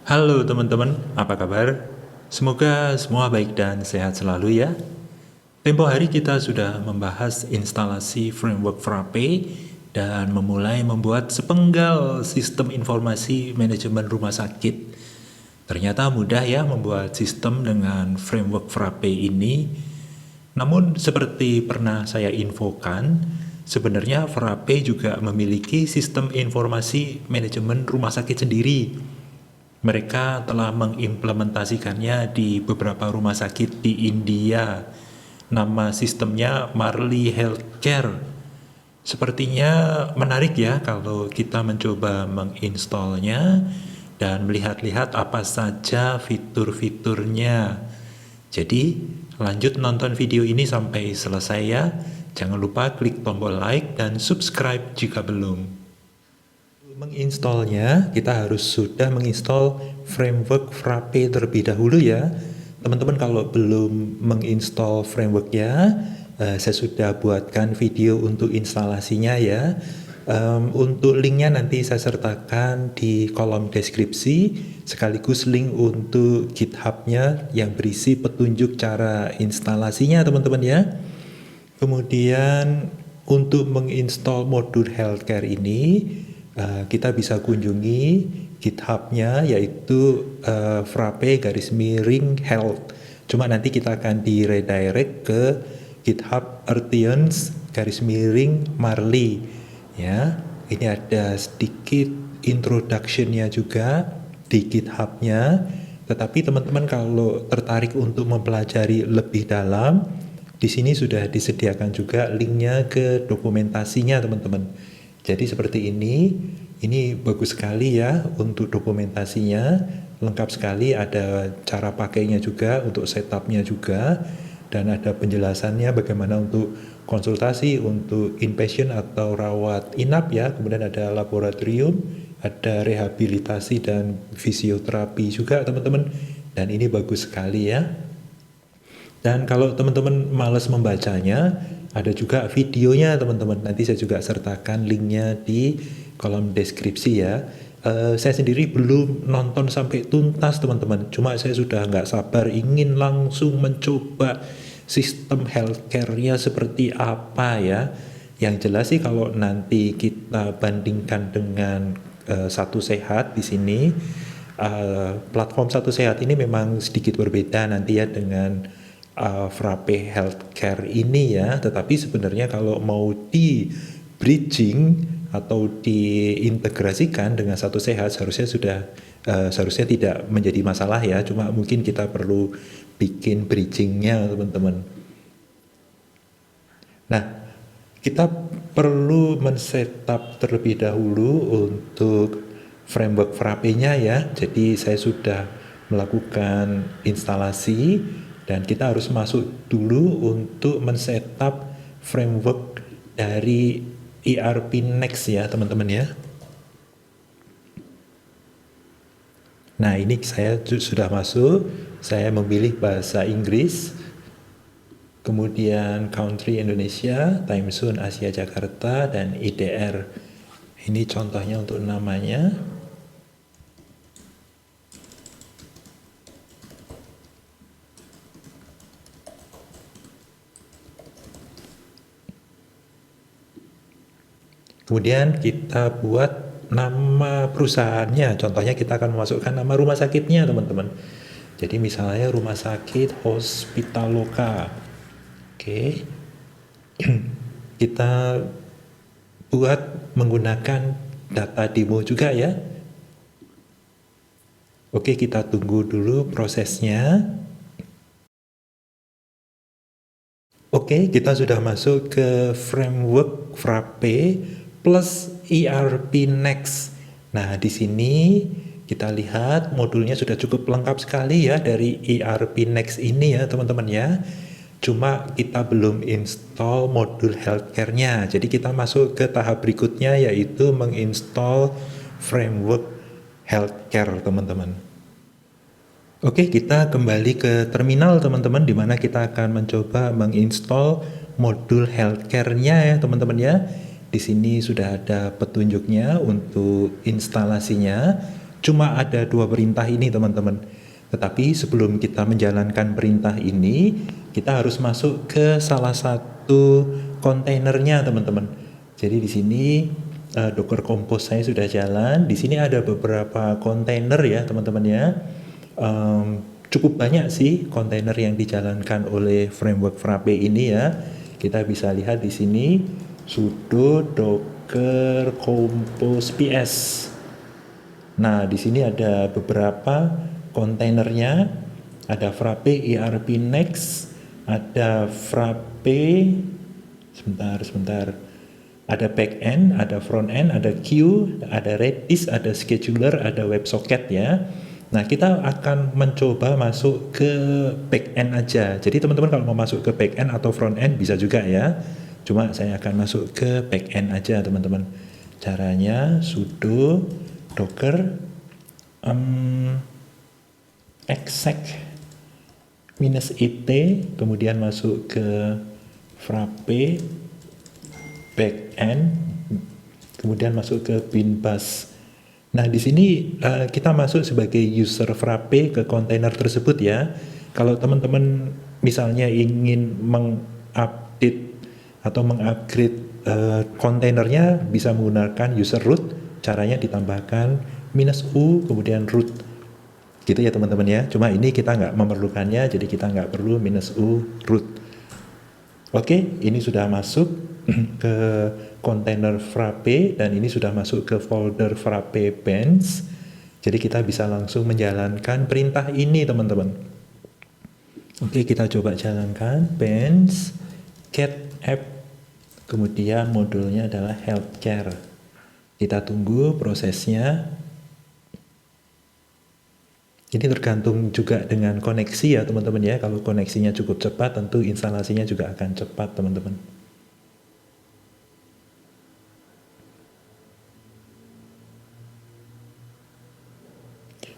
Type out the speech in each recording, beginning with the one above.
Halo teman-teman, apa kabar? Semoga semua baik dan sehat selalu ya. Tempo hari kita sudah membahas instalasi framework Frappe dan memulai membuat sepenggal sistem informasi manajemen rumah sakit. Ternyata mudah ya membuat sistem dengan framework Frappe ini. Namun seperti pernah saya infokan, sebenarnya Frappe juga memiliki sistem informasi manajemen rumah sakit sendiri. Mereka telah mengimplementasikannya di beberapa rumah sakit di India. Nama sistemnya Marley Healthcare. Sepertinya menarik ya kalau kita mencoba menginstalnya dan melihat-lihat apa saja fitur-fiturnya. Jadi, lanjut nonton video ini sampai selesai ya. Jangan lupa klik tombol like dan subscribe jika belum. Menginstalnya, kita harus sudah menginstal framework Frappe terlebih dahulu ya. Teman-teman kalau belum menginstal frameworknya, saya sudah buatkan video untuk instalasinya ya. Untuk linknya nanti saya sertakan di kolom deskripsi, sekaligus link untuk GitHub-nya yang berisi petunjuk cara instalasinya teman-teman ya. Kemudian untuk menginstal modul healthcare ini, kita bisa kunjungi GitHub-nya yaitu frappe_health. Cuma nanti kita akan di redirect ke GitHub Artians_Marley ya. Ini ada sedikit introduction-nya juga di GitHub-nya. Tetapi teman-teman kalau tertarik untuk mempelajari lebih dalam, di sini sudah disediakan juga linknya ke dokumentasinya teman-teman. Jadi seperti ini bagus sekali ya untuk dokumentasinya, lengkap sekali, ada cara pakainya juga, untuk setupnya juga, dan ada penjelasannya bagaimana untuk konsultasi, untuk inpatient atau rawat inap ya, kemudian ada laboratorium, ada rehabilitasi dan fisioterapi juga teman-teman, dan ini bagus sekali ya. Dan kalau teman-teman malas membacanya, ada juga videonya teman-teman. Nanti saya juga sertakan linknya di kolom deskripsi ya. Saya sendiri belum nonton sampai tuntas teman-teman. Cuma saya sudah nggak sabar ingin langsung mencoba sistem healthcare-nya seperti apa ya. Yang jelas sih kalau nanti kita bandingkan dengan Satu Sehat di sini, platform Satu Sehat ini memang sedikit berbeda nanti ya dengan Frappe Healthcare ini ya, tetapi sebenarnya kalau mau di bridging atau diintegrasikan dengan Satu Sehat seharusnya tidak menjadi masalah ya, cuma mungkin kita perlu bikin bridgingnya teman-teman. Nah, kita perlu men-setup terlebih dahulu untuk framework Frappe-nya ya. Jadi saya sudah melakukan instalasi dan kita harus masuk dulu untuk men-setup framework dari ERP Next ya teman-teman ya. Nah ini saya sudah masuk, saya memilih bahasa Inggris, kemudian country Indonesia, time zone Asia Jakarta, dan IDR. Ini contohnya untuk namanya. Kemudian kita buat nama perusahaannya, contohnya kita akan memasukkan nama rumah sakitnya teman-teman. Jadi misalnya rumah sakit Hospitaloka. Oke. Kita buat menggunakan data demo juga ya. Oke, kita tunggu dulu prosesnya. Oke, kita sudah masuk ke framework Frappe plus ERP Next. Nah, di sini kita lihat modulnya sudah cukup lengkap sekali ya dari ERP Next ini ya teman-teman ya. Cuma kita belum install modul healthcare-nya. Jadi kita masuk ke tahap berikutnya yaitu menginstall framework healthcare teman-teman. Oke, kita kembali ke terminal teman-teman, di mana kita akan mencoba menginstall modul healthcare-nya ya teman-teman ya. Di sini sudah ada petunjuknya untuk instalasinya. cuma ada 2 perintah ini teman-teman. Tetapi sebelum kita menjalankan perintah ini, kita harus masuk ke salah satu kontainernya teman-teman. Jadi di sini Docker Compose saya sudah jalan. Di sini ada beberapa kontainer ya teman-teman ya. Cukup banyak sih kontainer yang dijalankan oleh framework Frappe ini ya. Kita bisa lihat di sini sudo docker compose ps. Nah, di sini ada beberapa kontainernya. Ada Frappe ERP Next, ada Frappe sebentar. Ada backend, ada frontend, ada queue, ada Redis, ada scheduler, ada WebSocket ya. Nah, kita akan mencoba masuk ke backend aja. Jadi teman-teman kalau mau masuk ke backend atau frontend bisa juga ya. Cuma saya akan masuk ke backend aja teman-teman. Caranya sudo docker exec -it, kemudian masuk ke Frappe backend, kemudian masuk ke binbash. Nah, di sini kita masuk sebagai user Frappe ke kontainer tersebut ya. Kalau teman-teman misalnya ingin mengupdate atau mengupgrade kontainernya, bisa menggunakan user root. Caranya ditambahkan -u kemudian root. Gitu ya teman-teman ya. Cuma ini kita nggak memerlukannya, jadi kita nggak perlu -u root. Oke, ini sudah masuk ke kontainer Frappe dan ini sudah masuk ke folder Frappe bench. Jadi kita bisa langsung menjalankan perintah ini teman-teman. Oke, kita coba jalankan bench get app, kemudian modulnya adalah healthcare. Kita tunggu prosesnya. Ini tergantung juga dengan koneksi ya teman-teman ya. Kalau koneksinya cukup cepat, tentu instalasinya juga akan cepat teman-teman.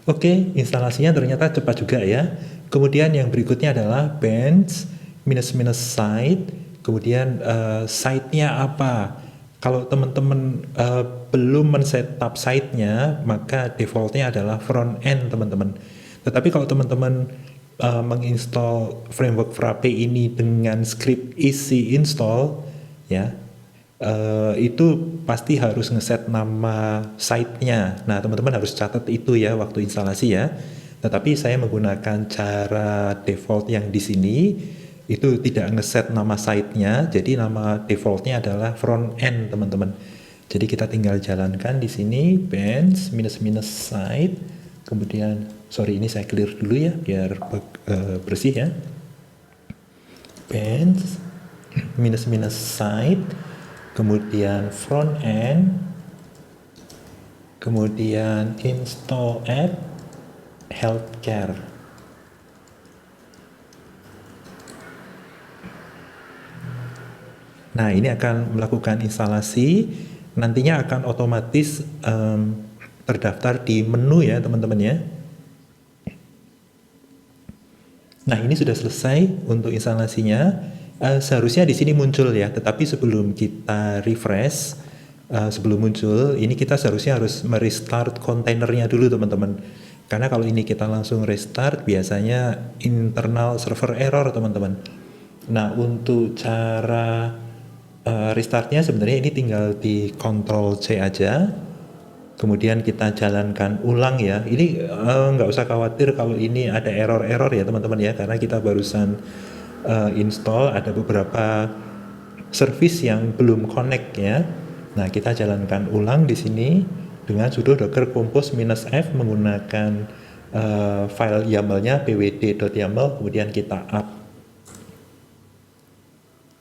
Oke, instalasinya ternyata cepat juga ya. Kemudian yang berikutnya adalah bench -site. Kemudian site-nya apa? Kalau teman-teman belum men-setup site-nya, maka defaultnya adalah front-end teman-teman. Tetapi kalau teman-teman menginstall framework Frappe ini dengan script easy install, ya, itu pasti harus ngeset nama site-nya. Nah, teman-teman harus catat itu ya waktu instalasi ya. Tetapi saya menggunakan cara default yang di sini, itu tidak ngeset nama site-nya, jadi nama defaultnya adalah front end teman-teman. Jadi kita tinggal jalankan di sini bench -site, kemudian sorry ini saya clear dulu ya biar bersih ya. Bench -site, kemudian front end, kemudian install app healthcare. Nah, ini akan melakukan instalasi, nantinya akan otomatis terdaftar di menu ya teman-teman ya. Nah, ini sudah selesai untuk instalasinya. Seharusnya di sini muncul ya, tetapi sebelum kita refresh, sebelum muncul, ini kita seharusnya harus merestart kontainernya dulu teman-teman. Karena kalau ini kita langsung restart, biasanya internal server error teman-teman. Nah, untuk cara restartnya sebenarnya ini tinggal di Ctrl C aja, kemudian kita jalankan ulang ya. Ini nggak usah khawatir kalau ini ada error-error ya teman-teman ya, karena kita barusan install, ada beberapa service yang belum connect ya. Nah, kita jalankan ulang di sini dengan sudo docker compose -f menggunakan file YAML-nya pwd.yaml, kemudian kita up.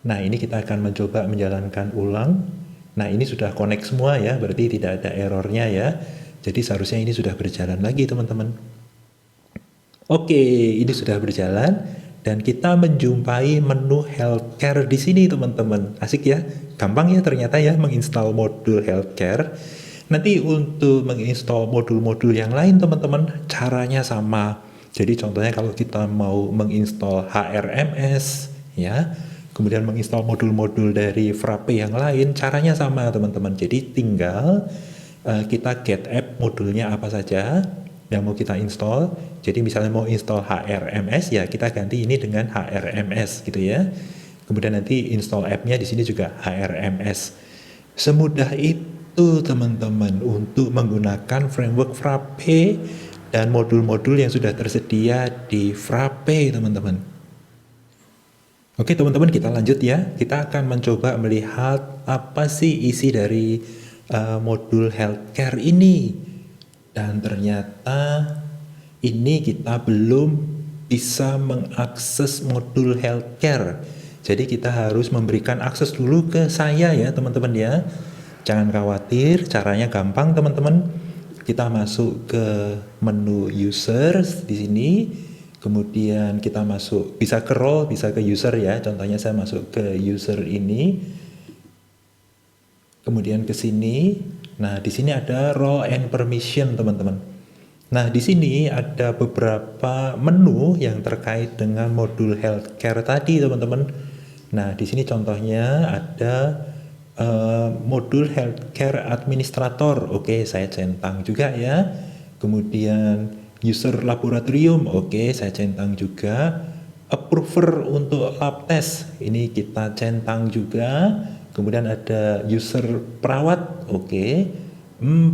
Nah, ini kita akan mencoba menjalankan ulang. Nah, ini sudah connect semua ya, berarti tidak ada errornya ya. Jadi seharusnya ini sudah berjalan lagi teman-teman. Oke, ini sudah berjalan dan kita menjumpai menu healthcare di sini teman-teman. Asik ya, gampang ya ternyata ya menginstal modul healthcare. Nanti untuk menginstal modul-modul yang lain teman-teman, caranya sama. Jadi contohnya kalau kita mau menginstal HRMS ya, kemudian menginstal modul-modul dari Frappe yang lain, caranya sama teman-teman. Jadi tinggal kita get app modulnya apa saja yang mau kita install. Jadi misalnya mau install HRMS ya kita ganti ini dengan HRMS gitu ya. Kemudian nanti install app-nya di sini juga HRMS. Semudah itu teman-teman untuk menggunakan framework Frappe dan modul-modul yang sudah tersedia di Frappe teman-teman. Oke teman-teman, kita lanjut ya. Kita akan mencoba melihat apa sih isi dari modul healthcare ini. Dan ternyata ini kita belum bisa mengakses modul healthcare. Jadi kita harus memberikan akses dulu ke saya ya teman-teman ya. Jangan khawatir, caranya gampang teman-teman. Kita masuk ke menu users di sini. Kemudian kita masuk, bisa ke role, bisa ke user ya. Contohnya saya masuk ke user ini. Kemudian ke sini. Nah, di sini ada role and permission, teman-teman. Nah, di sini ada beberapa menu yang terkait dengan modul healthcare tadi, teman-teman. Nah, di sini contohnya ada modul healthcare administrator. Oke, saya centang juga ya. Kemudian user laboratorium. Oke, saya centang juga. Approver untuk lab test. Ini kita centang juga. Kemudian ada user perawat. Oke.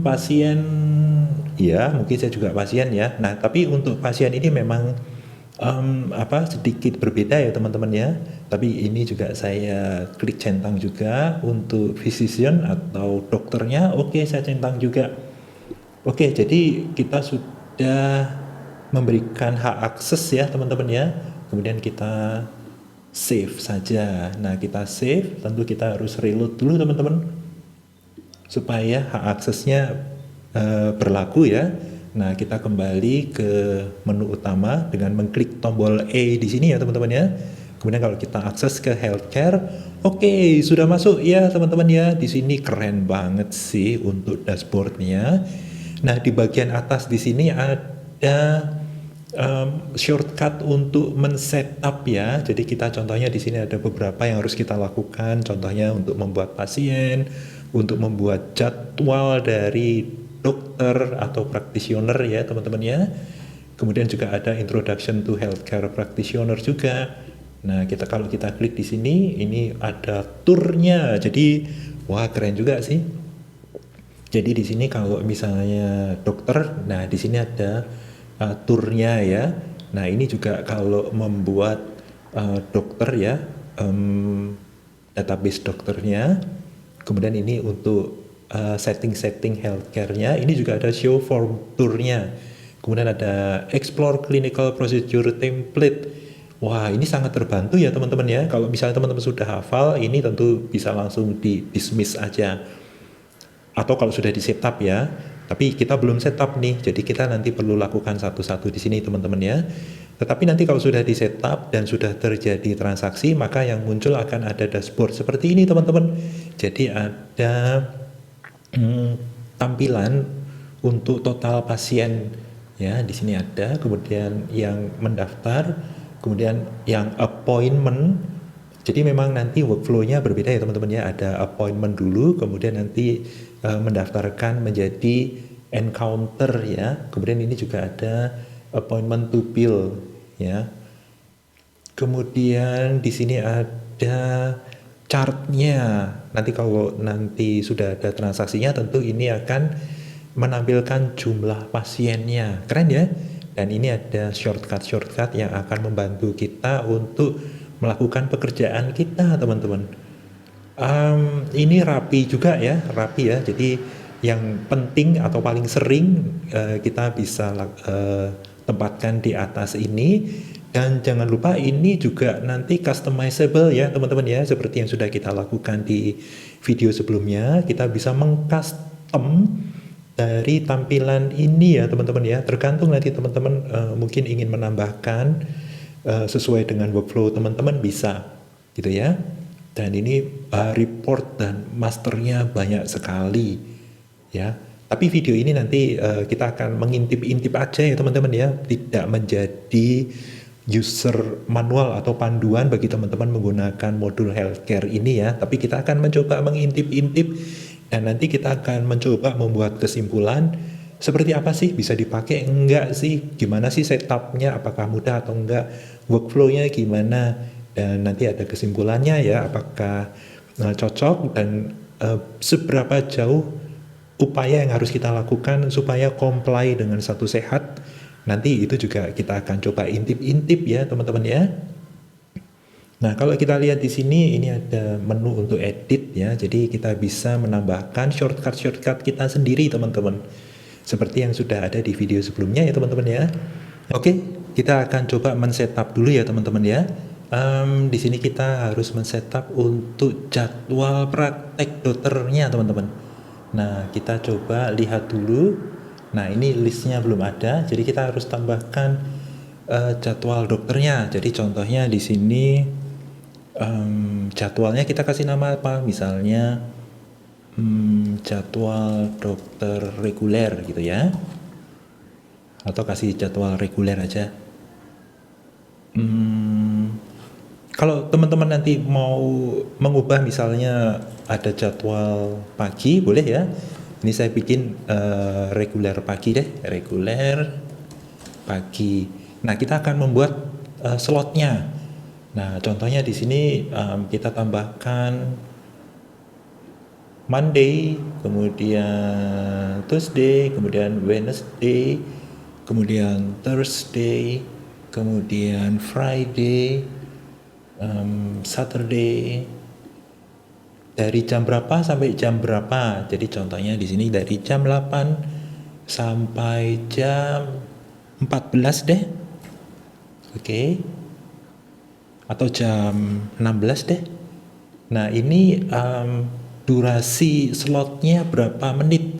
Pasien. Ya, mungkin saya juga pasien ya. Nah, tapi untuk pasien ini memang sedikit berbeda ya teman-teman ya. Tapi ini juga saya klik centang juga. Untuk physician atau dokternya, oke, saya centang juga. Oke, jadi kita sudah memberikan hak akses ya teman-teman ya. Kemudian kita save saja. Nah, kita save, tentu kita harus reload dulu teman-teman supaya hak aksesnya berlaku ya. Nah, kita kembali ke menu utama dengan mengklik tombol E di sini ya teman-teman ya. Kemudian kalau kita akses ke healthcare, oke, sudah masuk ya teman-teman ya. Di sini keren banget sih untuk dashboardnya. Nah, di bagian atas di sini ada shortcut untuk men-setup ya. Jadi kita contohnya di sini ada beberapa yang harus kita lakukan. Contohnya untuk membuat pasien, untuk membuat jadwal dari dokter atau practitioner ya teman-teman ya. Kemudian juga ada introduction to healthcare practitioner juga. Nah, kalau kita klik di sini, ini ada turnya. Jadi, wah keren juga sih. Jadi di sini kalau misalnya dokter, nah di sini ada turnya ya. Nah, ini juga kalau membuat dokter ya, database dokternya. Kemudian ini untuk setting-setting healthcare-nya, ini juga ada show form tour-nya. Kemudian ada explore clinical procedure template. Wah, ini sangat terbantu ya teman-teman ya. Kalau misalnya teman-teman sudah hafal, ini tentu bisa langsung di dismiss aja. Atau kalau sudah di setup ya. Tapi kita belum setup nih, jadi kita nanti perlu lakukan satu-satu di sini teman-teman ya. Tetapi nanti kalau sudah di setup dan sudah terjadi transaksi, maka yang muncul akan ada dashboard seperti ini teman-teman. Jadi ada tampilan untuk total pasien ya, di sini ada, kemudian yang mendaftar, kemudian yang appointment. Jadi memang nanti workflow-nya berbeda ya teman-teman ya, ada appointment dulu, kemudian nanti mendaftarkan menjadi encounter ya, kemudian ini juga ada appointment to bill ya. Kemudian di sini ada chartnya. Nanti kalau nanti sudah ada transaksinya, tentu ini akan menampilkan jumlah pasiennya. Keren ya? Dan ini ada shortcut yang akan membantu kita untuk melakukan pekerjaan kita, teman-teman. Ini rapi juga ya, rapi ya. Jadi yang penting atau paling sering kita bisa tempatkan di atas ini. Dan jangan lupa ini juga nanti customizable ya teman-teman ya, seperti yang sudah kita lakukan di video sebelumnya. Kita bisa mengcustom dari tampilan ini ya teman-teman ya, tergantung nanti teman-teman mungkin ingin menambahkan sesuai dengan workflow teman-teman bisa gitu ya. Dan ini report dan masternya banyak sekali ya. Tapi video ini nanti kita akan mengintip-intip aja ya teman-teman ya, tidak menjadi user manual atau panduan bagi teman-teman menggunakan modul healthcare ini ya. Tapi kita akan mencoba mengintip-intip Dan nanti kita akan mencoba membuat kesimpulan seperti apa sih, bisa dipakai enggak sih, gimana sih setupnya, apakah mudah atau enggak, workflow-nya gimana, dan nanti ada kesimpulannya ya, apakah cocok dan seberapa jauh upaya yang harus kita lakukan supaya comply dengan satu sehat. Nanti itu juga kita akan coba intip-intip ya teman-teman ya. Nah, kalau kita lihat di sini, ini ada menu untuk edit ya. Jadi kita bisa menambahkan shortcut-shortcut kita sendiri teman-teman. Seperti yang sudah ada di video sebelumnya ya teman-teman ya. Oke, kita akan coba men-setup dulu ya teman-teman ya. Di sini kita harus men-setup untuk jadwal praktek dokternya teman-teman. Nah, kita coba lihat dulu. Nah, ini listnya belum ada, jadi kita harus tambahkan jadwal dokternya. Jadi contohnya di sini jadwalnya kita kasih nama apa? Misalnya jadwal dokter reguler gitu ya. Atau kasih jadwal reguler aja. Kalau teman-teman nanti mau mengubah misalnya ada jadwal pagi, boleh ya. Ini saya bikin reguler pagi deh, reguler pagi. Nah, kita akan membuat slotnya. Nah, contohnya di sini kita tambahkan Monday, kemudian Tuesday, kemudian Wednesday, kemudian Thursday, kemudian Friday, Saturday. Dari jam berapa sampai jam berapa? Jadi contohnya di sini dari jam 8 sampai jam 14 deh. Oke. Atau jam 16 deh. Nah, ini durasi slotnya berapa menit?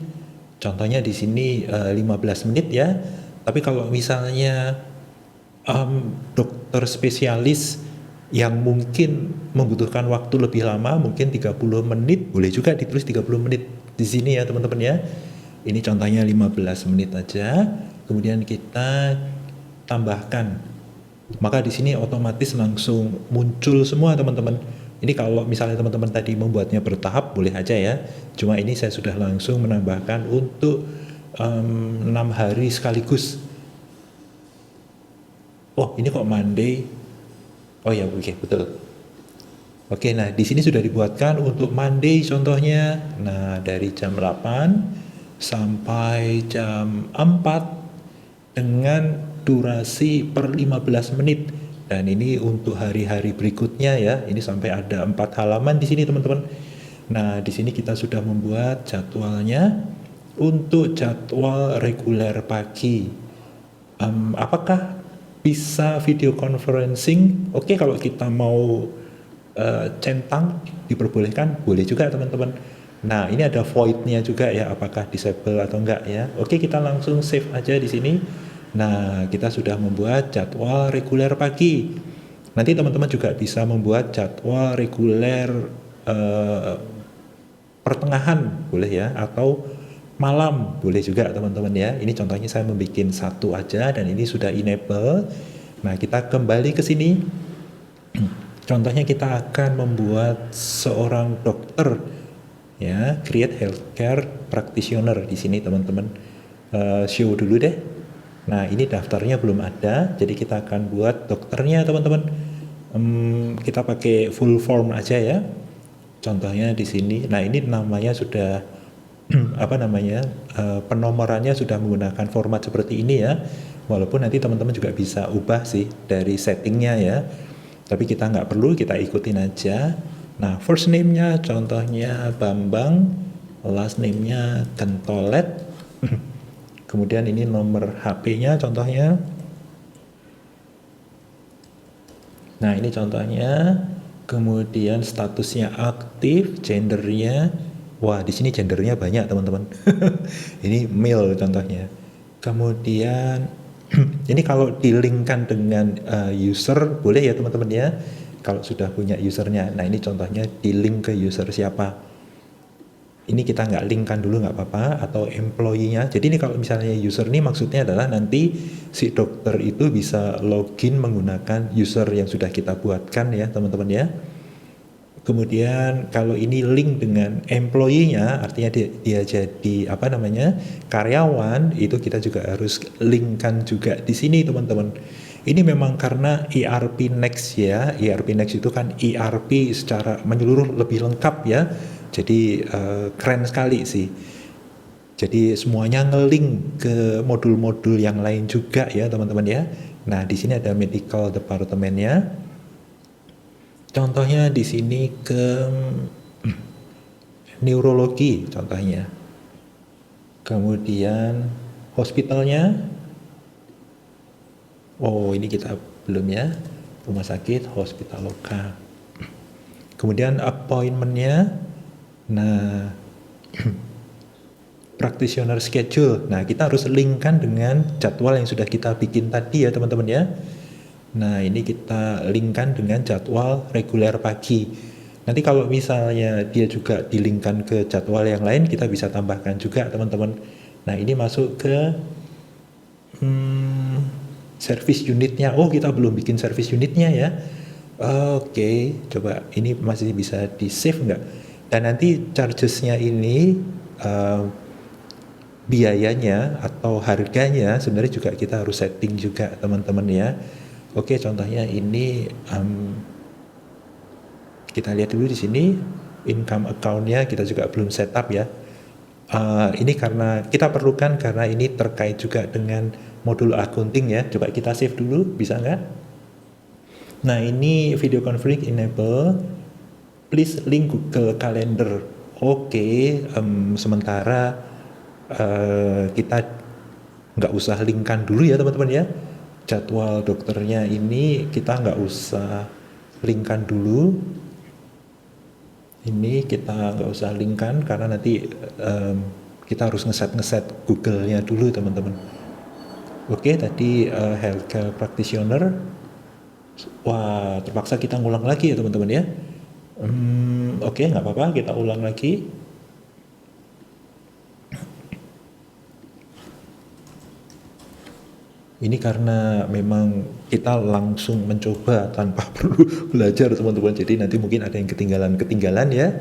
Contohnya di sini 15 menit ya. Tapi kalau misalnya dokter spesialis yang mungkin membutuhkan waktu lebih lama, mungkin 30 menit, boleh juga ditulis 30 menit di sini ya teman-teman ya. Ini contohnya 15 menit aja. Kemudian kita tambahkan. Maka di sini otomatis langsung muncul semua teman-teman. Ini kalau misalnya teman-teman tadi membuatnya bertahap, boleh aja ya. Cuma ini saya sudah langsung menambahkan untuk 6 hari sekaligus. Oh, ini kok Monday? Oh ya, oke, betul. Oke, nah di sini sudah dibuatkan untuk Monday contohnya. Nah, dari jam 8 sampai jam 4 dengan durasi per 15 menit. Dan ini untuk hari-hari berikutnya ya. Ini sampai ada 4 halaman di sini teman-teman. Nah, di sini kita sudah membuat jadwalnya untuk jadwal reguler pagi. Apakah bisa video conferencing? Oke, kalau kita mau centang diperbolehkan, boleh juga teman-teman. Nah, ini ada void-nya juga ya, apakah disable atau enggak ya. Oke, kita langsung save aja di sini. Nah, kita sudah membuat jadwal reguler pagi. Nanti teman-teman juga bisa membuat jadwal reguler pertengahan, boleh ya, atau malam boleh juga teman-teman ya. Ini contohnya saya membuat satu aja dan ini sudah enable. Nah, kita kembali ke sini. Contohnya kita akan membuat seorang dokter ya, create healthcare practitioner di sini teman-teman. Show dulu deh. Nah, ini daftarnya belum ada, jadi kita akan buat dokternya teman-teman. Kita pakai full form aja ya. Contohnya di sini. Nah, ini namanya sudah penomorannya sudah menggunakan format seperti ini ya. Walaupun nanti teman-teman juga bisa ubah sih dari settingnya ya, tapi kita nggak perlu, kita ikutin aja. Nah, first name-nya contohnya Bambang, last name-nya Kentolet. Kemudian ini nomor HP-nya contohnya. Nah, ini contohnya. Kemudian statusnya aktif, gendernya. Wah, di sini gendernya banyak teman-teman. Ini male contohnya. Kemudian ini kalau di-linkkan dengan user boleh ya teman-teman ya. Kalau sudah punya usernya. Nah, ini contohnya di-link ke user siapa. Ini kita nggak linkkan dulu nggak apa-apa, atau employee-nya. Jadi ini kalau misalnya user ini maksudnya adalah nanti si dokter itu bisa login menggunakan user yang sudah kita buatkan ya teman-teman ya. Kemudian kalau ini link dengan employee-nya, artinya dia jadi apa namanya karyawan, itu kita juga harus linkkan juga di sini teman-teman. Ini memang karena ERP Next ya, ERP Next itu kan ERP secara menyeluruh lebih lengkap ya. Jadi keren sekali sih. Jadi semuanya ngelink ke modul-modul yang lain juga ya teman-teman ya. Nah di sini ada medical department-nya. Contohnya di sini ke neurologi contohnya. Kemudian hospitalnya, oh ini kita belum ya, rumah sakit, hospital lokal. Kemudian appointmentnya, nah practitioner schedule. Nah kita harus linkkan dengan jadwal yang sudah kita bikin tadi ya teman-teman ya. Nah ini kita linkkan dengan jadwal reguler pagi. Nanti kalau misalnya dia juga dilinkkan ke jadwal yang lain, kita bisa tambahkan juga teman-teman. Nah ini masuk ke service unitnya. Oh kita belum bikin service unitnya ya. Oke, coba ini masih bisa di save nggak? Dan nanti chargesnya ini biayanya atau harganya sebenarnya juga kita harus setting juga teman-teman ya. Oke, contohnya ini kita lihat dulu di sini income account-nya kita juga belum setup ya. Ini karena kita perlukan karena ini terkait juga dengan modul accounting ya. Coba kita save dulu, bisa nggak? Nah ini video conference enable, please link Google Calendar. Oke, sementara kita nggak usah linkkan dulu ya teman-teman ya. Jadwal dokternya ini kita nggak usah linkkan dulu. Ini kita nggak usah linkkan karena nanti kita harus ngeset Google-nya dulu teman-teman. Oke, tadi healthcare practitioner. Wah, terpaksa kita ngulang lagi ya teman-teman ya. Oke, nggak apa-apa, kita ulang lagi. Ini karena memang kita langsung mencoba tanpa perlu belajar teman-teman. Jadi nanti mungkin ada yang ketinggalan ya.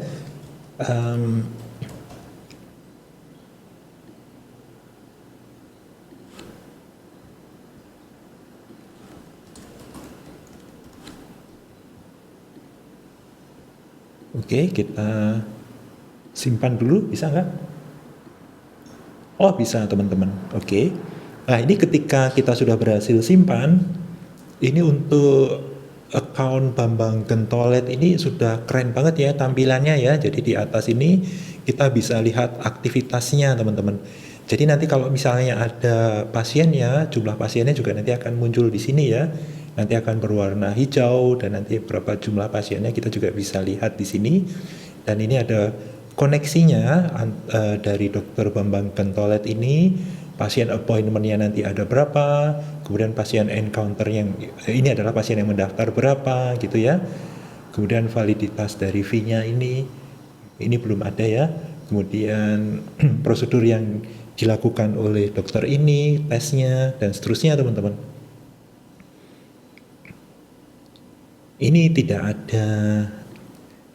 Oke, kita simpan dulu, bisa nggak? Oh bisa teman-teman, oke. Nah ini ketika kita sudah berhasil simpan, ini untuk account Bambang Gentolet ini sudah keren banget ya tampilannya ya. Jadi di atas ini kita bisa lihat aktivitasnya teman-teman. Jadi nanti kalau misalnya ada pasiennya, jumlah pasiennya juga nanti akan muncul di sini ya. Nanti akan berwarna hijau dan nanti berapa jumlah pasiennya kita juga bisa lihat di sini. Dan ini ada koneksinya dari Dokter Bambang Gentolet ini, pasien appointment-nya nanti ada berapa, kemudian pasien encounter yang ini adalah pasien yang mendaftar berapa gitu ya. Kemudian validitas dari fee-nya ini belum ada ya. Kemudian prosedur yang dilakukan oleh dokter ini, tesnya dan seterusnya teman-teman. Ini tidak ada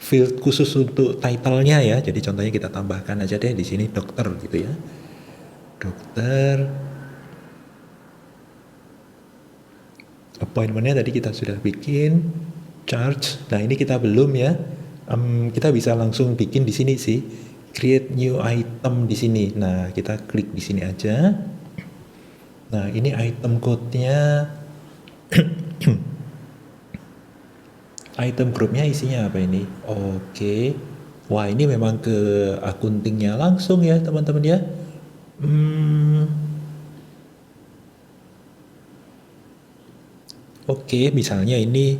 field khusus untuk title-nya ya. Jadi contohnya kita tambahkan aja deh di sini dokter gitu ya. Dokter. Appointment-nya tadi kita sudah bikin. Charge. Nah, ini kita belum ya. Kita bisa langsung bikin di sini sih. Create new item di sini. Nah, kita klik di sini aja. Nah, ini item code-nya. Item grupnya isinya apa ini? Oke. Wah ini memang ke akuntingnya langsung ya teman-teman ya. Oke, misalnya ini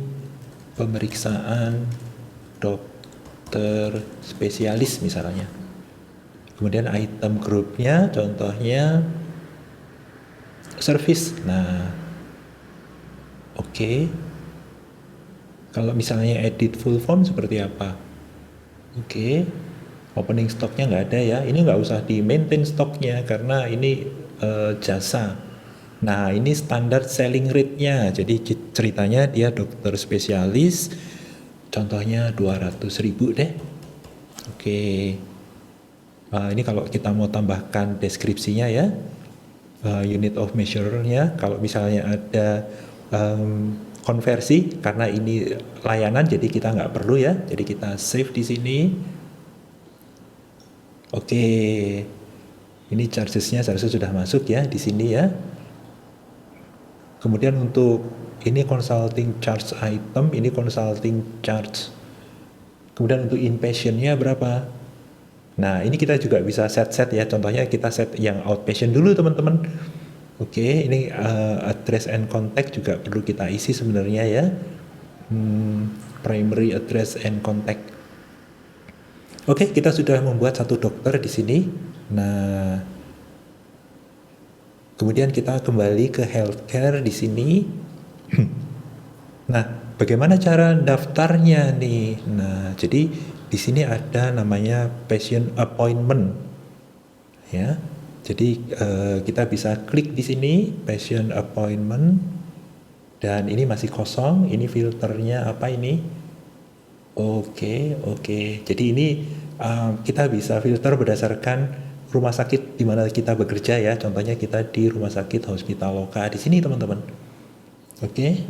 pemeriksaan dokter spesialis misalnya. Kemudian item grupnya contohnya service. Nah, oke. Kalau misalnya edit full form seperti apa? Oke, opening stoknya nggak ada ya. Ini nggak usah di maintain stoknya karena ini jasa. Nah ini standar selling rate-nya. Jadi ceritanya dia dokter spesialis, Contohnya 200.000 deh. Oke. Ini kalau kita mau tambahkan deskripsinya ya, unit of measure-nya, kalau misalnya ada konversi, karena ini layanan jadi kita nggak perlu ya, jadi kita save di sini. Oke, ini charges-nya seharusnya sudah masuk ya di sini ya. Kemudian untuk ini consulting charge item, ini consulting charge. Kemudian untuk inpatient-nya berapa? Nah, ini kita juga bisa set-set ya. Contohnya kita set yang outpatient dulu teman-teman. Oke, ini address and contact juga perlu kita isi sebenarnya ya. Primary address and contact. Oke, kita sudah membuat satu dokter di sini. Nah, kemudian kita kembali ke healthcare di sini. Nah, bagaimana cara daftarnya nih? Nah, jadi di sini ada namanya patient appointment, ya. Jadi kita bisa klik di sini patient appointment, dan ini masih kosong. Ini filternya apa ini? Oke. Jadi ini kita bisa filter berdasarkan rumah sakit di mana kita bekerja ya. Contohnya kita di Rumah Sakit Hospitaloka di sini teman-teman. Oke.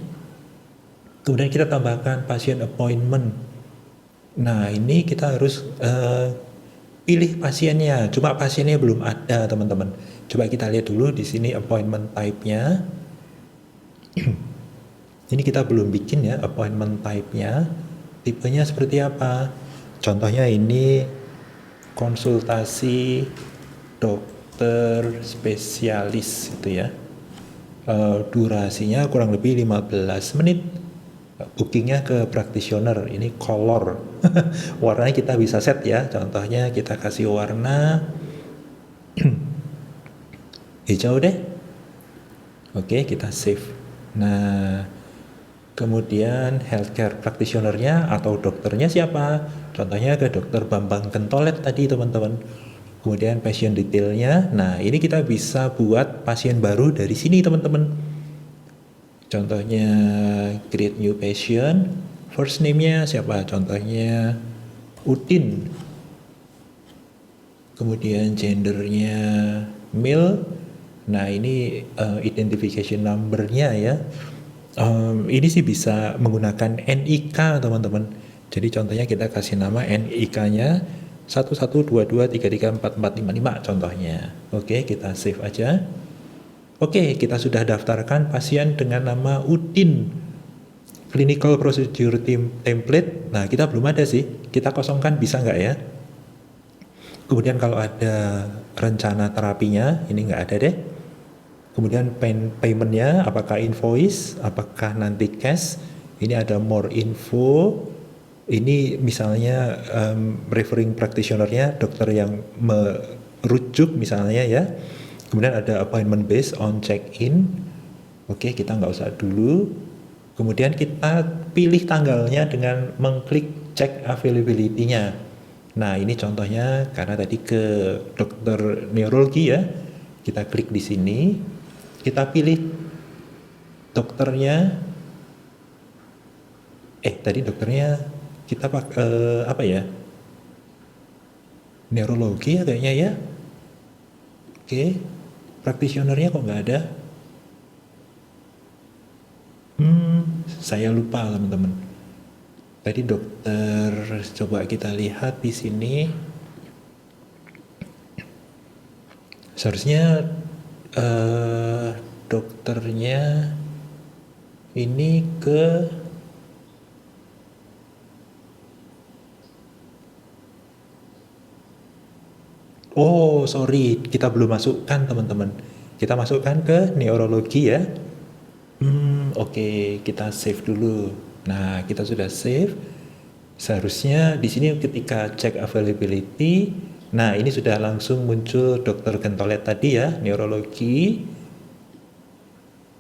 Kemudian kita tambahkan patient appointment. Nah, ini kita harus pilih pasiennya. Cuma pasiennya belum ada, teman-teman. Coba kita lihat dulu di sini appointment type-nya. Ini kita belum bikin ya appointment type-nya. Tipenya seperti apa? Contohnya ini konsultasi dokter spesialis itu ya. Durasinya kurang lebih 15 menit. Bookingnya ke practitioner, ini color. Warnanya kita bisa set ya. Contohnya kita kasih warna hijau deh. Oke, kita save. Nah, kemudian healthcare practitioner-nya atau dokternya siapa? Contohnya ke dokter Bambang Kentolet tadi teman-teman. Kemudian patient detailnya. Nah, ini kita bisa buat pasien baru dari sini teman-teman. Contohnya create new patient, first name-nya siapa? Contohnya Udin. Kemudian gendernya male. Nah, ini identification number-nya ya. Ini sih bisa menggunakan NIK teman-teman. Jadi contohnya kita kasih nama NIK-nya 1122334455 contohnya. Oke, kita save aja. Oke, kita sudah daftarkan pasien dengan nama Udin. Clinical procedure template. Nah, kita belum ada sih. Kita kosongkan bisa nggak ya? Kemudian kalau ada rencana terapinya, ini nggak ada deh. Kemudian payment-nya, apakah invoice, apakah nanti cash. Ini ada more info. Ini misalnya referring practitioner-nya, dokter yang merujuk misalnya ya. Kemudian ada appointment based on check-in. Oke, kita nggak usah dulu. Kemudian kita pilih tanggalnya dengan mengklik check availability-nya. Nah, ini contohnya karena tadi ke dokter neurologi ya. Kita klik di sini. Kita pilih dokternya. Tadi dokternya kita pakai apa ya? Neurologi ya kayaknya ya. Oke. Practitioner-nya kok nggak ada? Saya lupa teman-teman. Tadi dokter, coba kita lihat di sini. Seharusnya dokternya ini ke Oh, sorry, kita belum masukkan teman-teman. Kita masukkan ke neurologi ya. Oke, kita save dulu. Nah, kita sudah save. Seharusnya di sini ketika cek availability, nah ini sudah langsung muncul dokter Kentolet tadi ya, neurologi.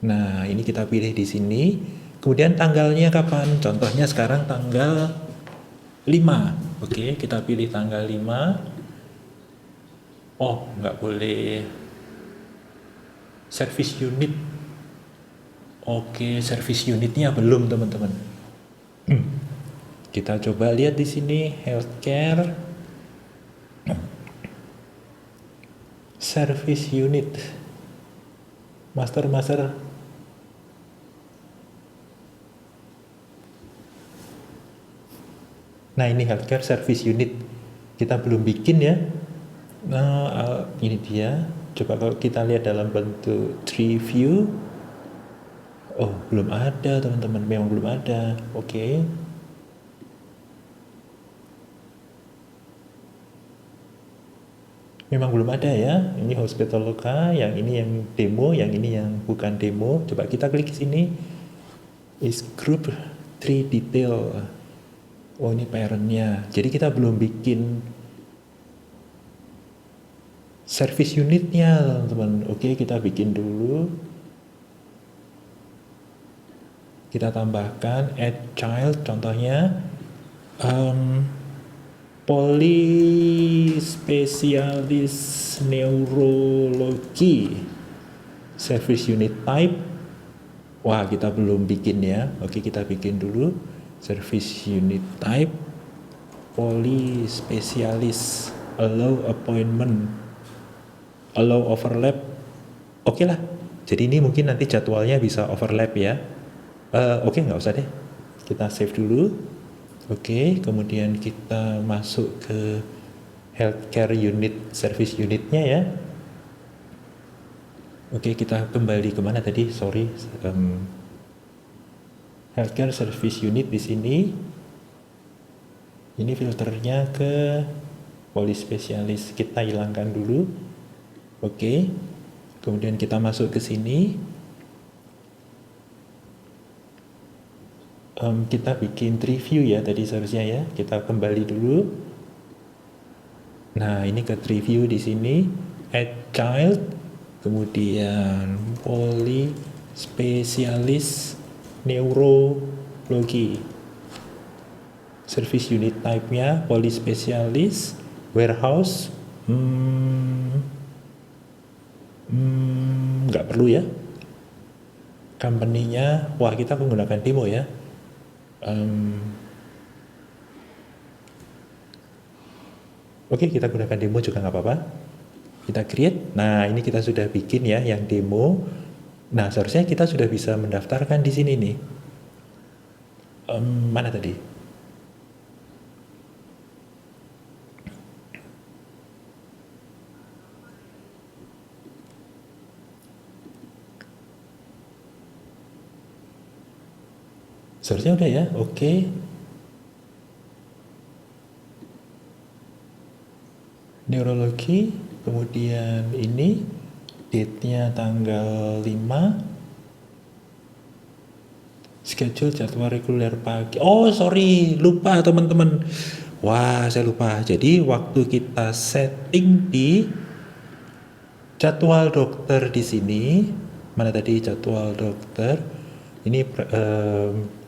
Nah, ini kita pilih di sini. Kemudian tanggalnya kapan? Contohnya sekarang tanggal 5. Oke, kita pilih tanggal 5. Oh, nggak boleh service unit. Oke, service unitnya belum teman-teman. Kita coba lihat di sini healthcare service unit. Master. Nah, ini healthcare service unit. Kita belum bikin ya. Nah, ini dia. Coba kalau kita lihat dalam bentuk tree view. Oh, belum ada teman-teman. Memang belum ada. Oke. Memang belum ada ya. Ini Hospitaloka, yang ini yang demo, yang ini yang bukan demo. Coba kita klik sini. Is group 3 detail. Oh, ini parentnya. Jadi kita belum bikin service unitnya teman-teman. Oke, kita bikin dulu. Kita tambahkan add child, contohnya Polyspecialis neurologi service unit type. Wah, kita belum bikin ya. Oke, kita bikin dulu service unit type Polyspecialis, allow appointment, allow overlap. Oke lah, jadi ini mungkin nanti jadwalnya bisa overlap ya. Oke, nggak usah deh, kita save dulu. Oke, kemudian kita masuk ke healthcare unit, service unitnya ya. Oke, kita kembali kemana tadi? Sorry, healthcare service unit di sini. Ini filternya ke polyspecialis, kita hilangkan dulu. Oke, kemudian kita masuk ke sini. Kita bikin tree view ya tadi seharusnya ya. Kita kembali dulu. Nah, ini ke tree view di sini. Add child, kemudian polyspecialis neurologi. Service unit type-nya polyspecialis, warehouse. Nggak perlu ya. Company-nya, wah kita menggunakan demo ya. Oke, kita gunakan demo juga nggak apa-apa. Kita create. Nah, ini kita sudah bikin ya yang demo. Nah, seharusnya kita sudah bisa mendaftarkan di sini nih. Mana tadi? Seharusnya udah ya. Oke. Neurologi, kemudian ini date-nya tanggal 5. Schedule jadwal reguler pagi. Oh, sorry, lupa teman-teman. Wah, saya lupa. Jadi waktu kita setting di jadwal dokter di sini, mana tadi jadwal dokter? Ini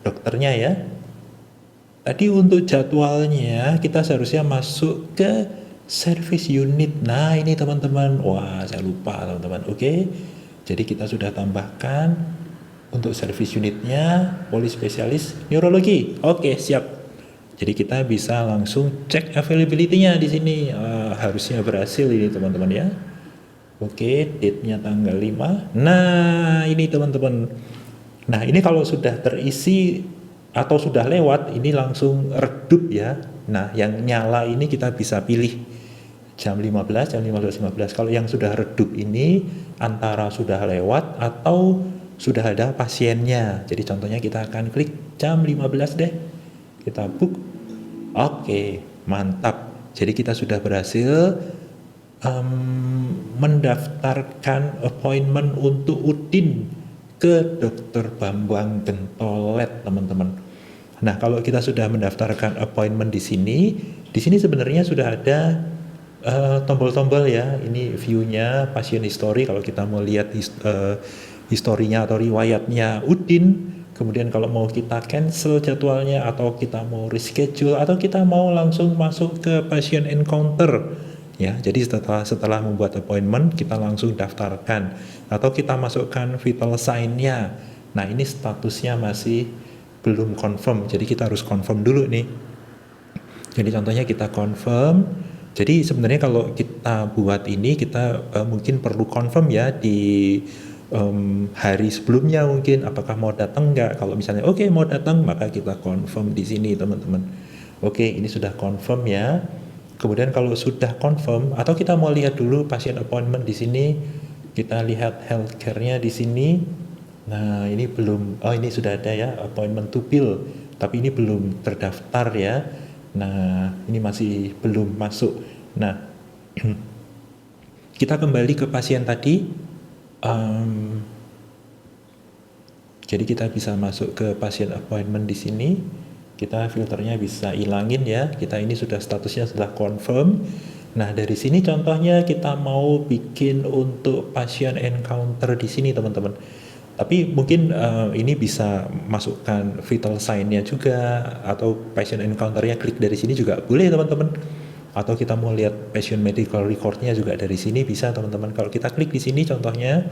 dokternya ya. Tadi untuk jadwalnya kita seharusnya masuk ke service unit. Nah, ini teman-teman. Wah, saya lupa teman-teman. Oke. Jadi kita sudah tambahkan untuk service unitnya polyspecialis neurologi. Oke, siap. Jadi kita bisa langsung cek availability-nya di sini. Harusnya berhasil ini teman-teman ya. Oke, date-nya tanggal 5. Nah, ini teman-teman. Nah, ini kalau sudah terisi atau sudah lewat, ini langsung redup ya. Nah, yang nyala ini kita bisa pilih jam 15, jam 15.15. Kalau yang sudah redup ini antara sudah lewat atau sudah ada pasiennya. Jadi contohnya kita akan klik jam 15 deh. Kita book. Oke, mantap. Jadi kita sudah berhasil mendaftarkan appointment untuk Udin ke Dr. Bambang Gentolet, teman-teman. Nah, kalau kita sudah mendaftarkan appointment di sini sebenarnya sudah ada tombol-tombol ya. Ini view-nya, pasien history kalau kita mau lihat historinya atau riwayatnya Udin. Kemudian kalau mau kita cancel jadwalnya atau kita mau reschedule atau kita mau langsung masuk ke patient encounter. Ya, jadi setelah membuat appointment kita langsung daftarkan atau kita masukkan vital sign-nya. Nah, ini statusnya masih belum confirm, jadi kita harus confirm dulu nih. Jadi contohnya kita confirm. Jadi sebenarnya kalau kita buat ini kita mungkin perlu confirm ya di hari sebelumnya mungkin apakah mau datang nggak. Kalau misalnya oke, mau datang, maka kita confirm di sini teman-teman. Oke, ini sudah confirm ya. Kemudian kalau sudah confirm atau kita mau lihat dulu pasien appointment di sini, kita lihat healthcare-nya di sini. Nah, ini belum, oh ini sudah ada ya, appointment to bill, tapi ini belum terdaftar ya. Nah, ini masih belum masuk. Nah, kita kembali ke pasien tadi. Jadi kita bisa masuk ke pasien appointment di sini. Kita filternya bisa hilangin ya. Kita ini sudah statusnya sudah confirm. Nah, dari sini contohnya kita mau bikin untuk pasien encounter di sini teman-teman. Tapi mungkin ini bisa masukkan vital sign-nya juga, atau patient encounter-nya klik dari sini juga boleh teman-teman. Atau kita mau lihat patient medical record-nya juga dari sini bisa teman-teman. Kalau kita klik di sini contohnya,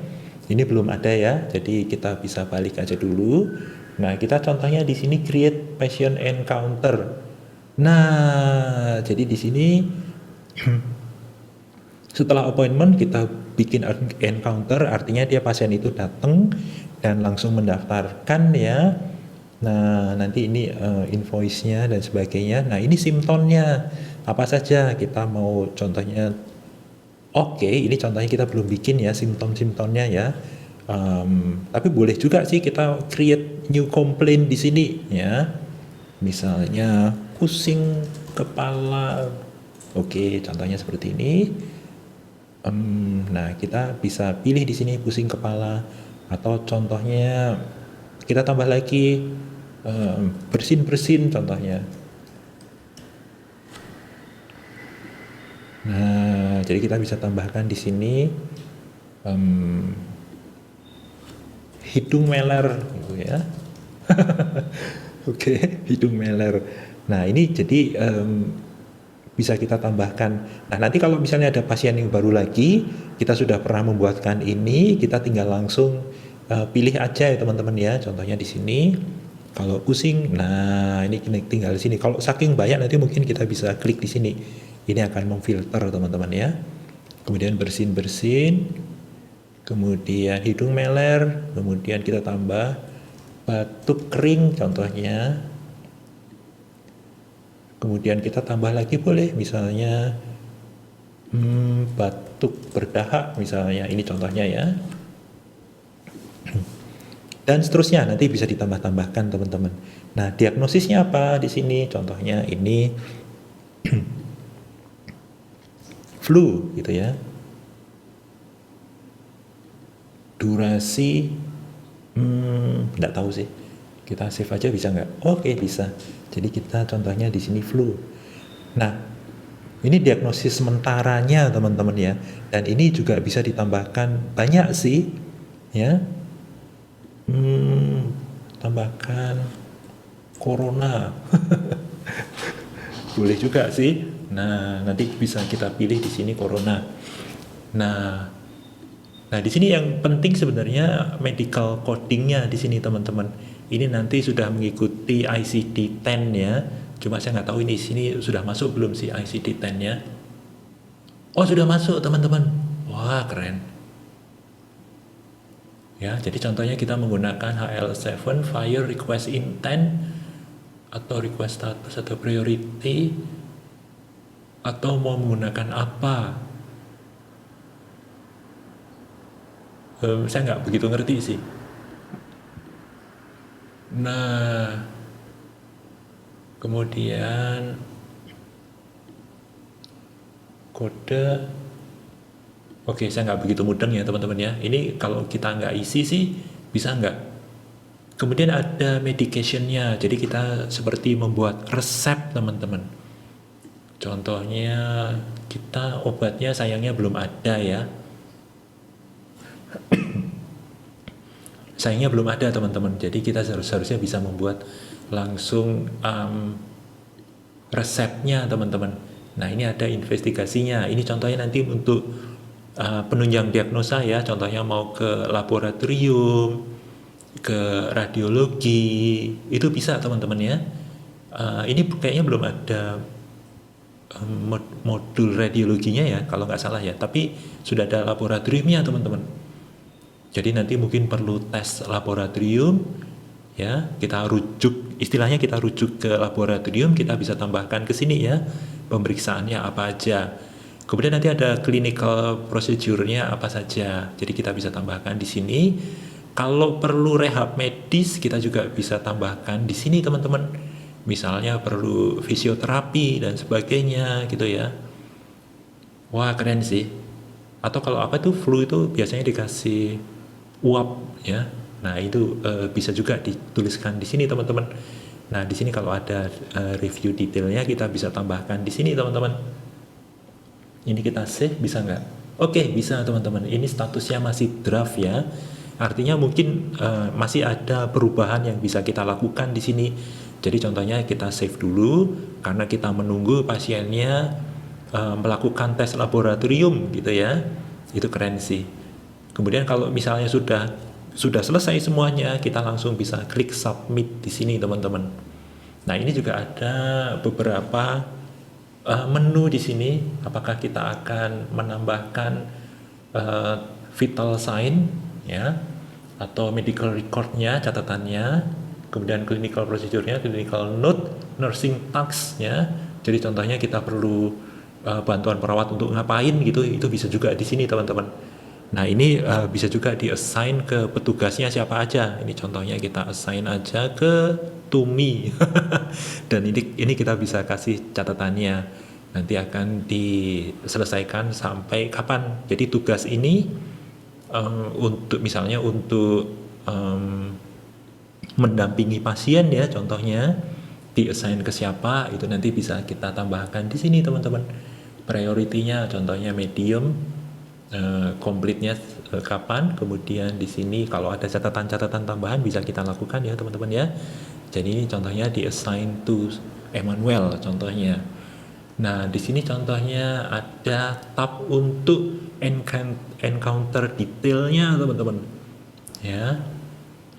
ini belum ada ya, jadi kita bisa balik aja dulu. Nah, kita contohnya di sini create patient encounter. Nah, jadi di sini setelah appointment kita bikin encounter, artinya dia pasien itu datang dan langsung mendaftarkan ya. Nah, nanti ini invoice-nya dan sebagainya. Nah, ini simptomnya apa saja kita mau contohnya. Oke, ini contohnya kita belum bikin ya simptom-simptomnya ya. Tapi boleh juga sih kita create new complaint di sini ya. Misalnya pusing kepala. Oke, contohnya seperti ini. Nah, kita bisa pilih di sini pusing kepala, atau contohnya kita tambah lagi bersin-bersin contohnya. Nah, jadi kita bisa tambahkan di sini hidung meler gitu ya. Oke, hidung meler. Nah, ini jadi bisa kita tambahkan. Nah, nanti kalau misalnya ada pasien yang baru lagi, kita sudah pernah membuatkan ini, kita tinggal langsung pilih aja ya teman-teman ya. Contohnya di sini, kalau pusing, nah ini tinggal di sini. Kalau saking banyak nanti mungkin kita bisa klik di sini. Ini akan memfilter teman-teman ya. Kemudian bersin-bersin, kemudian hidung meler, kemudian kita tambah batuk kering contohnya. Kemudian kita tambah lagi boleh misalnya batuk berdahak misalnya, ini contohnya ya. Dan seterusnya nanti bisa ditambah-tambahkan teman-teman. Nah, diagnosisnya apa di sini? Contohnya ini flu gitu ya. Durasi enggak tahu sih. Kita save aja bisa nggak? Oke, bisa. Jadi kita contohnya di sini flu. Nah, ini diagnosis sementaranya teman-teman ya. Dan ini juga bisa ditambahkan banyak sih ya. Tambahkan corona. Boleh juga sih. Nah, nanti bisa kita pilih di sini corona. Nah, di sini yang penting sebenarnya medical codingnya di sini teman-teman. Ini nanti sudah mengikuti ICD-10 ya. Cuma saya nggak tahu ini sini sudah masuk belum sih ICD-10-nya. Oh, sudah masuk teman-teman. Wah, keren. Ya, jadi contohnya kita menggunakan HL7 fire request intent atau request status atau priority, atau mau menggunakan apa. Saya nggak begitu ngerti sih. Nah, kemudian kode, oke, saya nggak begitu mudeng ya teman-teman ya. Ini kalau kita nggak isi sih bisa nggak. Kemudian ada medication-nya, jadi kita seperti membuat resep teman-teman. Contohnya kita obatnya sayangnya belum ada ya. Sayangnya belum ada teman-teman, jadi kita seharusnya bisa membuat langsung resepnya teman-teman. Nah, ini ada investigasinya. Ini contohnya nanti untuk penunjang diagnosa ya, contohnya mau ke laboratorium, ke radiologi, itu bisa teman-teman ya. Ini kayaknya belum ada modul radiologinya ya kalau nggak salah ya, tapi sudah ada laboratoriumnya teman-teman. Jadi nanti mungkin perlu tes laboratorium ya, kita rujuk, istilahnya kita rujuk ke laboratorium, kita bisa tambahkan ke sini ya pemeriksaannya apa aja. Kemudian nanti ada clinical procedure-nya apa saja. Jadi kita bisa tambahkan di sini. Kalau perlu rehab medis kita juga bisa tambahkan di sini teman-teman. Misalnya perlu fisioterapi dan sebagainya gitu ya. Wah keren sih. Atau kalau apa tuh flu itu biasanya dikasih uap ya. Nah itu bisa juga dituliskan di sini teman-teman. Nah di sini kalau ada review detailnya kita bisa tambahkan di sini teman-teman. Ini kita save bisa nggak? Oke bisa teman-teman. Ini statusnya masih draft ya. Artinya mungkin masih ada perubahan yang bisa kita lakukan di sini. Jadi contohnya kita save dulu karena kita menunggu pasiennya melakukan tes laboratorium gitu ya. Itu keren sih. Kemudian kalau misalnya sudah selesai semuanya, kita langsung bisa klik submit di sini teman-teman. Nah ini juga ada beberapa menu di sini. Apakah kita akan menambahkan vital sign ya, atau medical recordnya, catatannya, kemudian clinical procedure-nya, clinical note, nursing tasks ya. Jadi contohnya kita perlu bantuan perawat untuk ngapain gitu, itu bisa juga di sini teman-teman. Nah ini bisa juga di-assign ke petugasnya siapa aja. Ini contohnya kita assign aja ke Tumi. Dan ini kita bisa kasih catatannya. Nanti akan diselesaikan sampai kapan. Jadi tugas ini untuk misalnya untuk mendampingi pasien ya, contohnya di-assign ke siapa, itu nanti bisa kita tambahkan di sini teman-teman. Priority-nya contohnya medium, komplitnya kapan, kemudian di sini kalau ada catatan-catatan tambahan bisa kita lakukan ya teman-teman ya. Jadi ini contohnya di-assign to Emmanuel contohnya. Nah di sini contohnya ada tab untuk encounter detailnya teman-teman ya.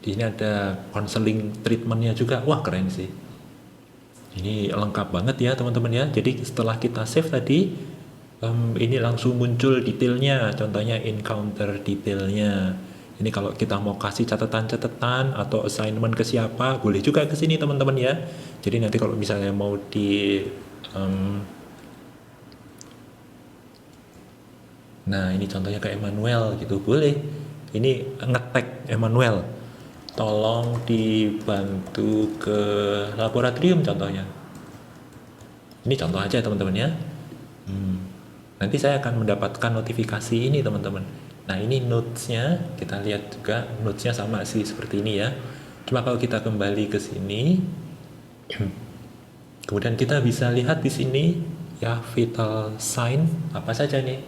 Di sini ada counseling treatmentnya juga. Wah keren sih. Ini lengkap banget ya teman-teman ya. Jadi setelah kita save tadi, ini langsung muncul detailnya. Contohnya encounter detailnya. Ini kalau kita mau kasih catatan-catatan atau assignment ke siapa, boleh juga ke sini teman-teman ya. Jadi nanti kalau misalnya mau nah ini contohnya ke Emmanuel gitu, boleh. Ini ngetek Emmanuel, tolong dibantu ke laboratorium contohnya. Ini contoh aja teman-teman ya. Nanti saya akan mendapatkan notifikasi ini teman-teman. Nah ini notesnya, kita lihat juga notesnya sama sih seperti ini ya. Cuma kalau kita kembali ke sini, kemudian kita bisa lihat di sini ya vital sign apa saja nih.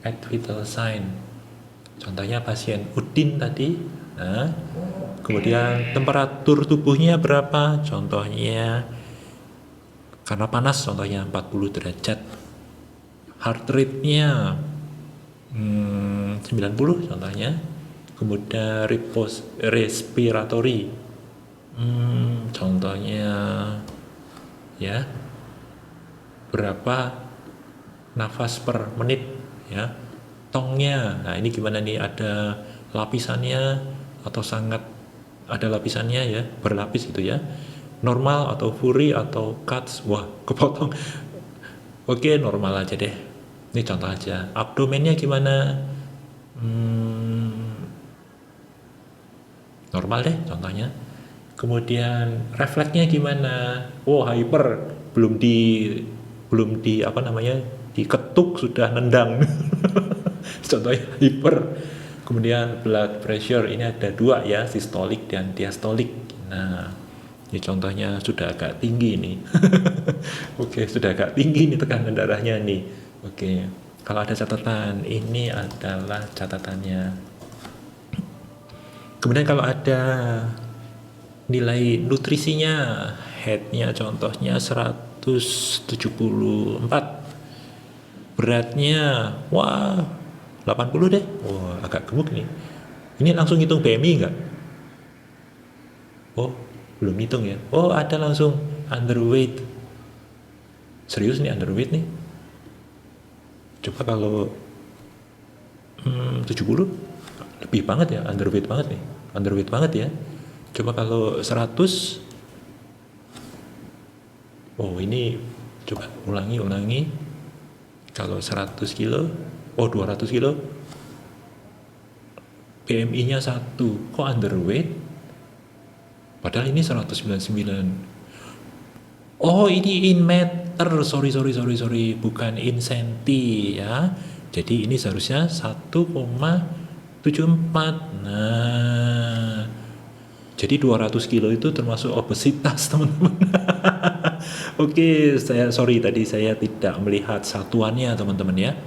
Add vital sign. Contohnya pasien Udin tadi. Nah, kemudian temperatur tubuhnya berapa? Contohnya karena panas contohnya 40 derajat. Heart rate-nya 90 contohnya. Kemudian respiratory contohnya ya berapa nafas per menit ya. Tongnya, nah ini gimana nih, ada lapisannya atau sangat ada lapisannya ya, berlapis gitu ya, normal atau fury atau cuts. Wah kepotong. Oke normal aja deh, ini contoh aja. Abdomennya gimana, normal deh contohnya. Kemudian refleksnya gimana, hyper, belum di apa namanya, diketuk sudah nendang. Contohnya hyper. Kemudian blood pressure ini ada 2 ya, sistolik dan diastolik. Nah ini contohnya sudah agak tinggi nih. Oke, sudah agak tinggi nih tekanan darahnya nih. Oke, kalau ada catatan, ini adalah catatannya. Kemudian kalau ada nilai nutrisinya, headnya contohnya 174, beratnya 80 deh. Wah agak gemuk nih. Ini langsung hitung BMI enggak? Oh, belum hitung ya. Oh, ada langsung underweight. Serius nih underweight nih. Coba kalau 70 lebih banget ya, underweight banget nih. Underweight banget ya. Coba kalau 100, oh ini coba ulangi. Kalau 100 kilo, oh 200 kilo, PMI-nya 1. Kok underweight? Padahal ini 199. Oh, ini in meter. Sorry. Bukan in senti ya. Jadi ini seharusnya 1,74. Nah, jadi 200 kilo itu termasuk obesitas, teman-teman. Oke, sorry tadi saya tidak melihat satuannya, teman-teman ya.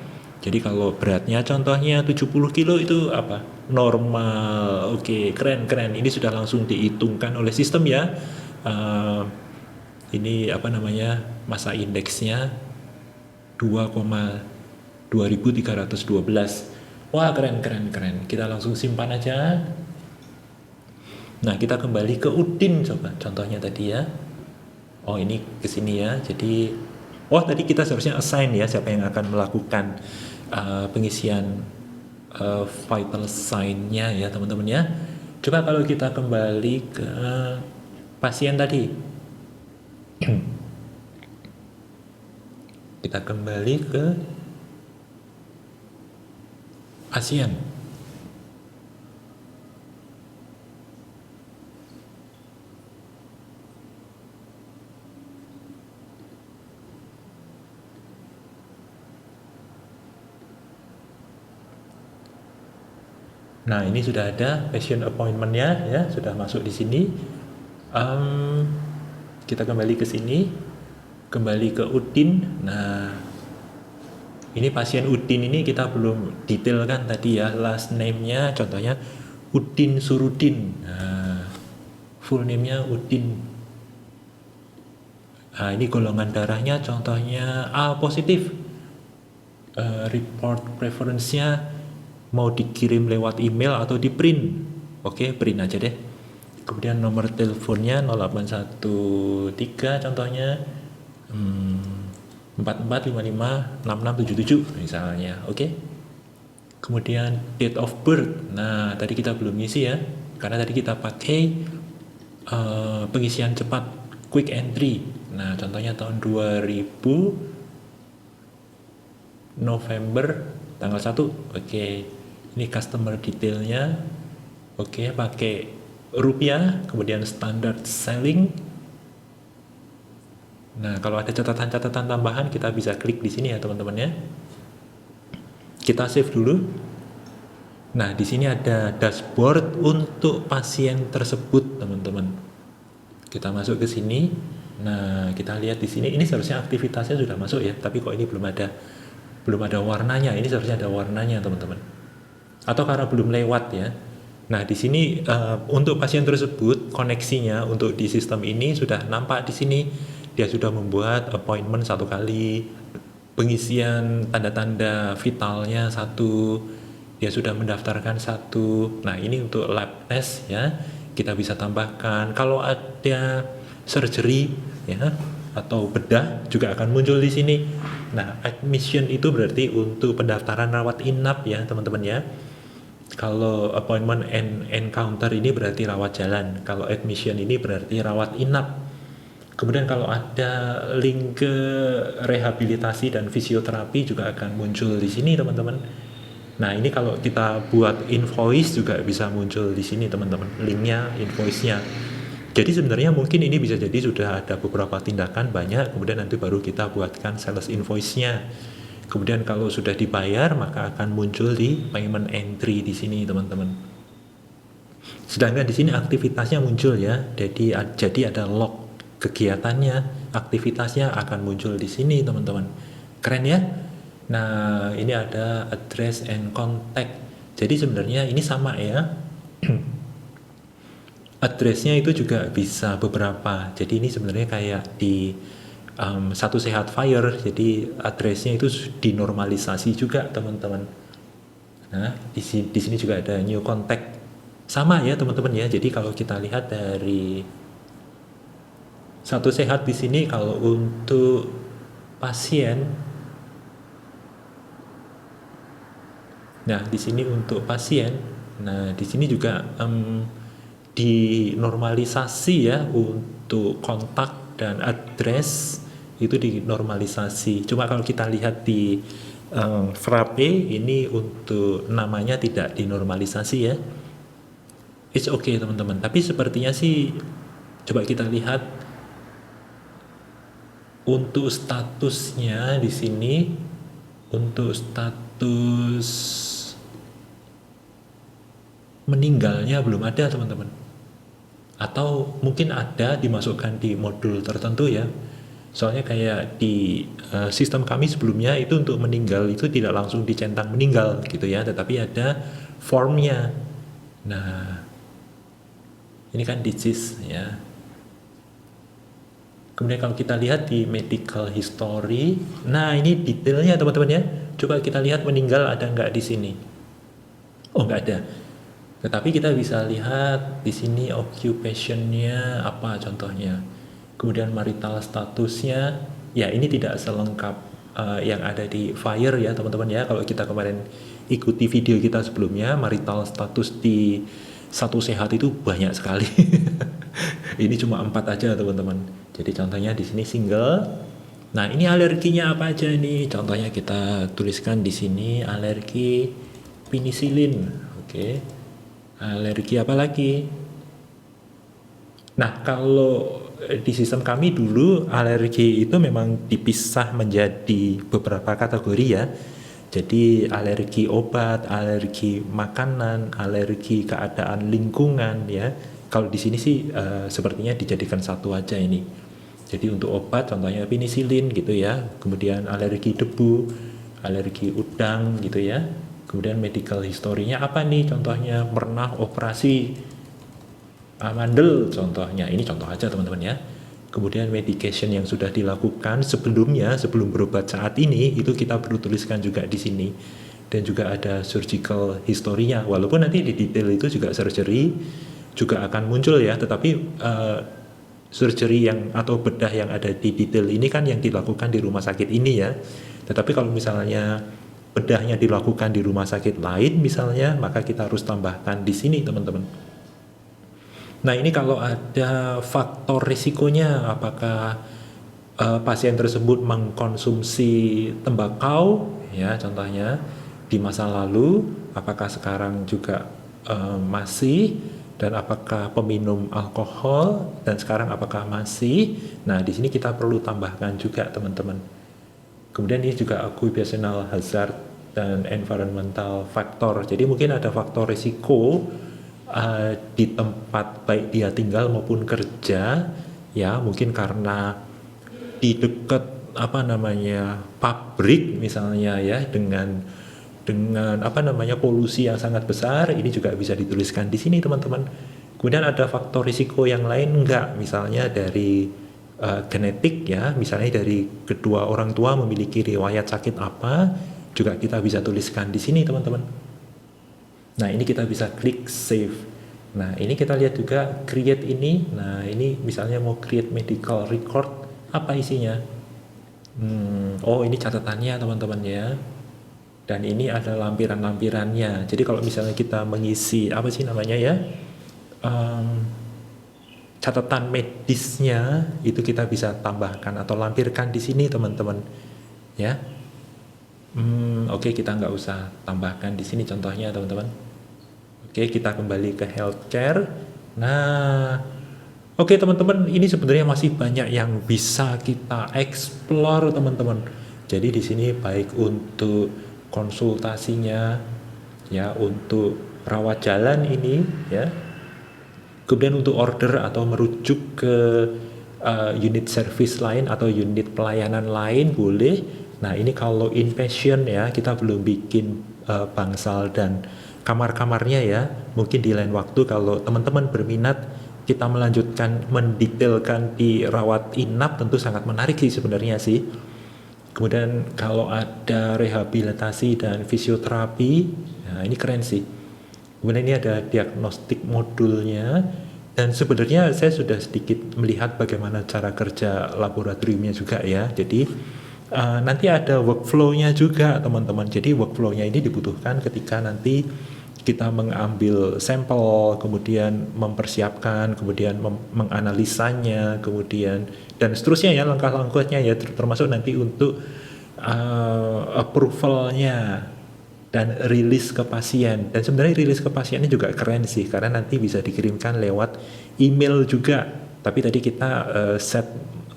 Jadi kalau beratnya contohnya 70 kilo itu apa? Normal. Oke, keren. Ini sudah langsung dihitungkan oleh sistem ya. Eh, ini apa namanya? Massa indeksnya 2,2312. Wah, keren. Kita langsung simpan aja. Nah, kita kembali ke Udin coba. Contohnya tadi ya. Oh, ini ke sini ya. Jadi, tadi kita seharusnya assign ya siapa yang akan melakukan pengisian vital sign-nya ya, teman-teman ya. Coba kalau kita kembali ke pasien tadi. Kita kembali ke pasien. Nah, ini sudah ada patient appointment-nya ya, sudah masuk di sini. Kita kembali ke sini, kembali ke Udin. Nah, ini pasien Udin ini kita belum detailkan tadi ya, last name-nya contohnya Udin Surudin. Nah, full name-nya Udin. Nah, ini golongan darahnya contohnya A positif. Report preference-nya mau dikirim lewat email atau di print. Oke, print aja deh. Kemudian nomor teleponnya 0813 contohnya 44556677 misalnya. Oke. Kemudian date of birth. Nah, tadi kita belum ngisi ya, karena tadi kita pakai pengisian cepat quick entry. Nah, contohnya tahun 2000 November tanggal 1. Oke. Ini customer detailnya. Oke, pakai rupiah, kemudian standard selling. Nah, kalau ada catatan-catatan tambahan kita bisa klik di sini ya, teman-teman ya. Kita save dulu. Nah, di sini ada dashboard untuk pasien tersebut, teman-teman. Kita masuk ke sini. Nah, kita lihat di sini. Ini seharusnya aktivitasnya sudah masuk ya, tapi kok ini belum ada warnanya. Ini seharusnya ada warnanya, teman-teman. Atau karena belum lewat ya. Nah, di sini untuk pasien tersebut koneksinya untuk di sistem ini sudah nampak di sini. Dia sudah membuat appointment 1 kali, pengisian tanda-tanda vitalnya 1, dia sudah mendaftarkan 1. Nah, ini untuk lab test ya. Kita bisa tambahkan kalau ada surgery ya atau bedah juga akan muncul di sini. Nah, admission itu berarti untuk pendaftaran rawat inap ya, teman-teman ya. Kalau appointment and encounter ini berarti rawat jalan. Kalau admission ini berarti rawat inap. Kemudian kalau ada link ke rehabilitasi dan fisioterapi juga akan muncul di sini, teman-teman. Nah, ini kalau kita buat invoice juga bisa muncul di sini, teman-teman. Linknya, invoice-nya. Jadi sebenarnya mungkin ini bisa jadi sudah ada beberapa tindakan banyak, kemudian nanti baru kita buatkan sales invoice-nya. Kemudian kalau sudah dibayar maka akan muncul di payment entry di sini, teman-teman. Sedangkan di sini aktivitasnya muncul ya. Jadi ada log kegiatannya, aktivitasnya akan muncul di sini, teman-teman. Keren ya? Nah, ini ada address and contact. Jadi sebenarnya ini sama ya. Addressnya itu juga bisa beberapa. Jadi ini sebenarnya kayak di Satu Sehat Fire, jadi addressnya itu dinormalisasi juga, teman-teman. Nah, di sini juga ada new contact Sama ya teman-teman ya. Jadi kalau kita lihat dari Satu Sehat di sini, kalau untuk pasien, nah di sini untuk pasien, nah di sini juga dinormalisasi ya untuk kontak dan address itu dinormalisasi. Cuma kalau kita lihat di Frappe ini untuk namanya tidak dinormalisasi ya. It's okay teman-teman. Tapi sepertinya sih coba kita lihat untuk statusnya di sini. Untuk status meninggalnya belum ada teman-teman. Atau mungkin ada dimasukkan di modul tertentu ya. Soalnya kayak di sistem kami sebelumnya itu untuk meninggal itu tidak langsung dicentang meninggal gitu ya, tetapi ada formnya. Nah, ini kan disease ya. Kemudian kalau kita lihat di medical history, nah ini detailnya teman-teman ya. Coba kita lihat meninggal ada nggak di sini? Oh, nggak ada. Tetapi kita bisa lihat di sini occupation-nya apa contohnya. Kemudian marital statusnya, ya ini tidak selengkap yang ada di FHIR ya teman-teman ya. Kalau kita kemarin ikuti video kita sebelumnya, marital status di Satu Sehat itu banyak sekali. Ini cuma 4 aja teman-teman. Jadi contohnya di sini single. Nah ini alerginya apa aja nih? Contohnya kita tuliskan di sini alergi penisilin. Oke. Alergi apa lagi? Nah kalau di sistem kami dulu alergi itu memang dipisah menjadi beberapa kategori ya. Jadi alergi obat, alergi makanan, alergi keadaan lingkungan ya. Kalau di sini sih sepertinya dijadikan satu aja ini. Jadi untuk obat contohnya penisilin gitu ya. Kemudian alergi debu, alergi udang gitu ya. Kemudian medical history-nya apa nih? Contohnya pernah operasi amandel contohnya. Ini contoh aja teman-teman ya. Kemudian medication yang sudah dilakukan sebelumnya, sebelum berobat saat ini, itu kita perlu tuliskan juga di sini. Dan juga ada surgical history-nya. Walaupun nanti di detail itu juga surgery juga akan muncul ya, tetapi surgery yang atau bedah yang ada di detail ini kan yang dilakukan di rumah sakit ini ya. Tetapi kalau misalnya bedahnya dilakukan di rumah sakit lain misalnya, maka kita harus tambahkan di sini teman-teman. Nah ini kalau ada faktor risikonya, apakah pasien tersebut mengkonsumsi tembakau, ya contohnya di masa lalu, apakah sekarang juga masih, dan apakah peminum alkohol, dan sekarang apakah masih. Nah di sini kita perlu tambahkan juga teman-teman. Kemudian ini juga occupational hazard dan environmental factor. Jadi mungkin ada faktor risiko di tempat baik dia tinggal maupun kerja ya, mungkin karena di dekat pabrik misalnya ya, dengan polusi yang sangat besar, ini juga bisa dituliskan di sini teman-teman. Kemudian ada faktor risiko yang lain enggak, misalnya dari genetik ya, misalnya dari kedua orang tua memiliki riwayat sakit apa, juga kita bisa tuliskan di sini teman-teman. Nah ini kita bisa klik save. Nah ini kita lihat juga create ini. Nah ini misalnya mau create medical record, apa isinya? Oh ini catatannya teman-teman ya. Dan ini ada lampiran-lampirannya. Jadi kalau misalnya kita mengisi catatan medisnya, itu kita bisa tambahkan atau lampirkan di sini teman-teman ya. Oke, kita nggak usah tambahkan di sini contohnya teman-teman. Oke, kita kembali ke healthcare. Nah, oke teman-teman, ini sebenarnya masih banyak yang bisa kita explore teman-teman. Jadi di sini baik untuk konsultasinya, ya, untuk rawat jalan ini, ya. Kemudian untuk order atau merujuk ke unit service lain atau unit pelayanan lain boleh. Nah ini kalau inpatient ya, kita belum bikin bangsal dan kamar-kamarnya ya. Mungkin di lain waktu kalau teman-teman berminat kita melanjutkan mendetailkan di rawat inap, tentu sangat menarik sih sebenarnya sih. Kemudian kalau ada rehabilitasi dan fisioterapi, nah ini keren sih. Kemudian ini ada diagnostik modulnya, dan sebenarnya saya sudah sedikit melihat bagaimana cara kerja laboratoriumnya juga ya. Jadi nanti ada workflow-nya juga teman-teman. Jadi workflow-nya ini dibutuhkan ketika nanti kita mengambil sampel, kemudian mempersiapkan, kemudian menganalisanya, kemudian dan seterusnya ya, langkah-langkahnya ya, termasuk nanti untuk approval-nya dan rilis ke pasien. Dan sebenarnya rilis ke pasiennya juga keren sih, karena nanti bisa dikirimkan lewat email juga. Tapi tadi kita set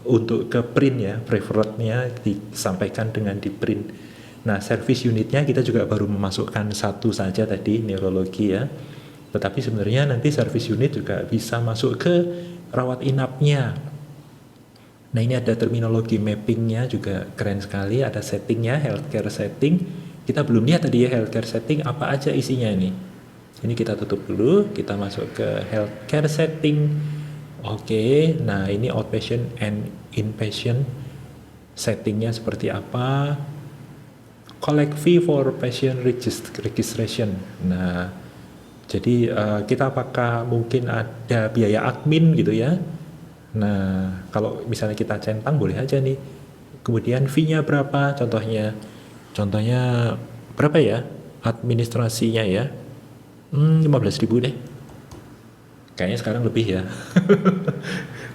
untuk ke print ya, preferrednya disampaikan dengan di print. Nah, service unitnya kita juga baru memasukkan satu saja tadi, neurologi ya. Tetapi sebenarnya nanti service unit juga bisa masuk ke rawat inapnya. Nah, ini ada terminologi mappingnya juga keren sekali, ada settingnya, healthcare setting. Kita belum lihat tadi ya healthcare setting apa aja isinya ini. Ini kita tutup dulu, kita masuk ke healthcare setting. Oke, nah ini outpatient and inpatient settingnya seperti apa. Collect fee for patient registration. Nah, jadi kita apakah mungkin ada biaya admin gitu ya. Nah, kalau misalnya kita centang boleh aja nih. Kemudian fee-nya berapa contohnya. Contohnya berapa ya administrasinya ya? 15.000 deh. Kayaknya sekarang lebih ya.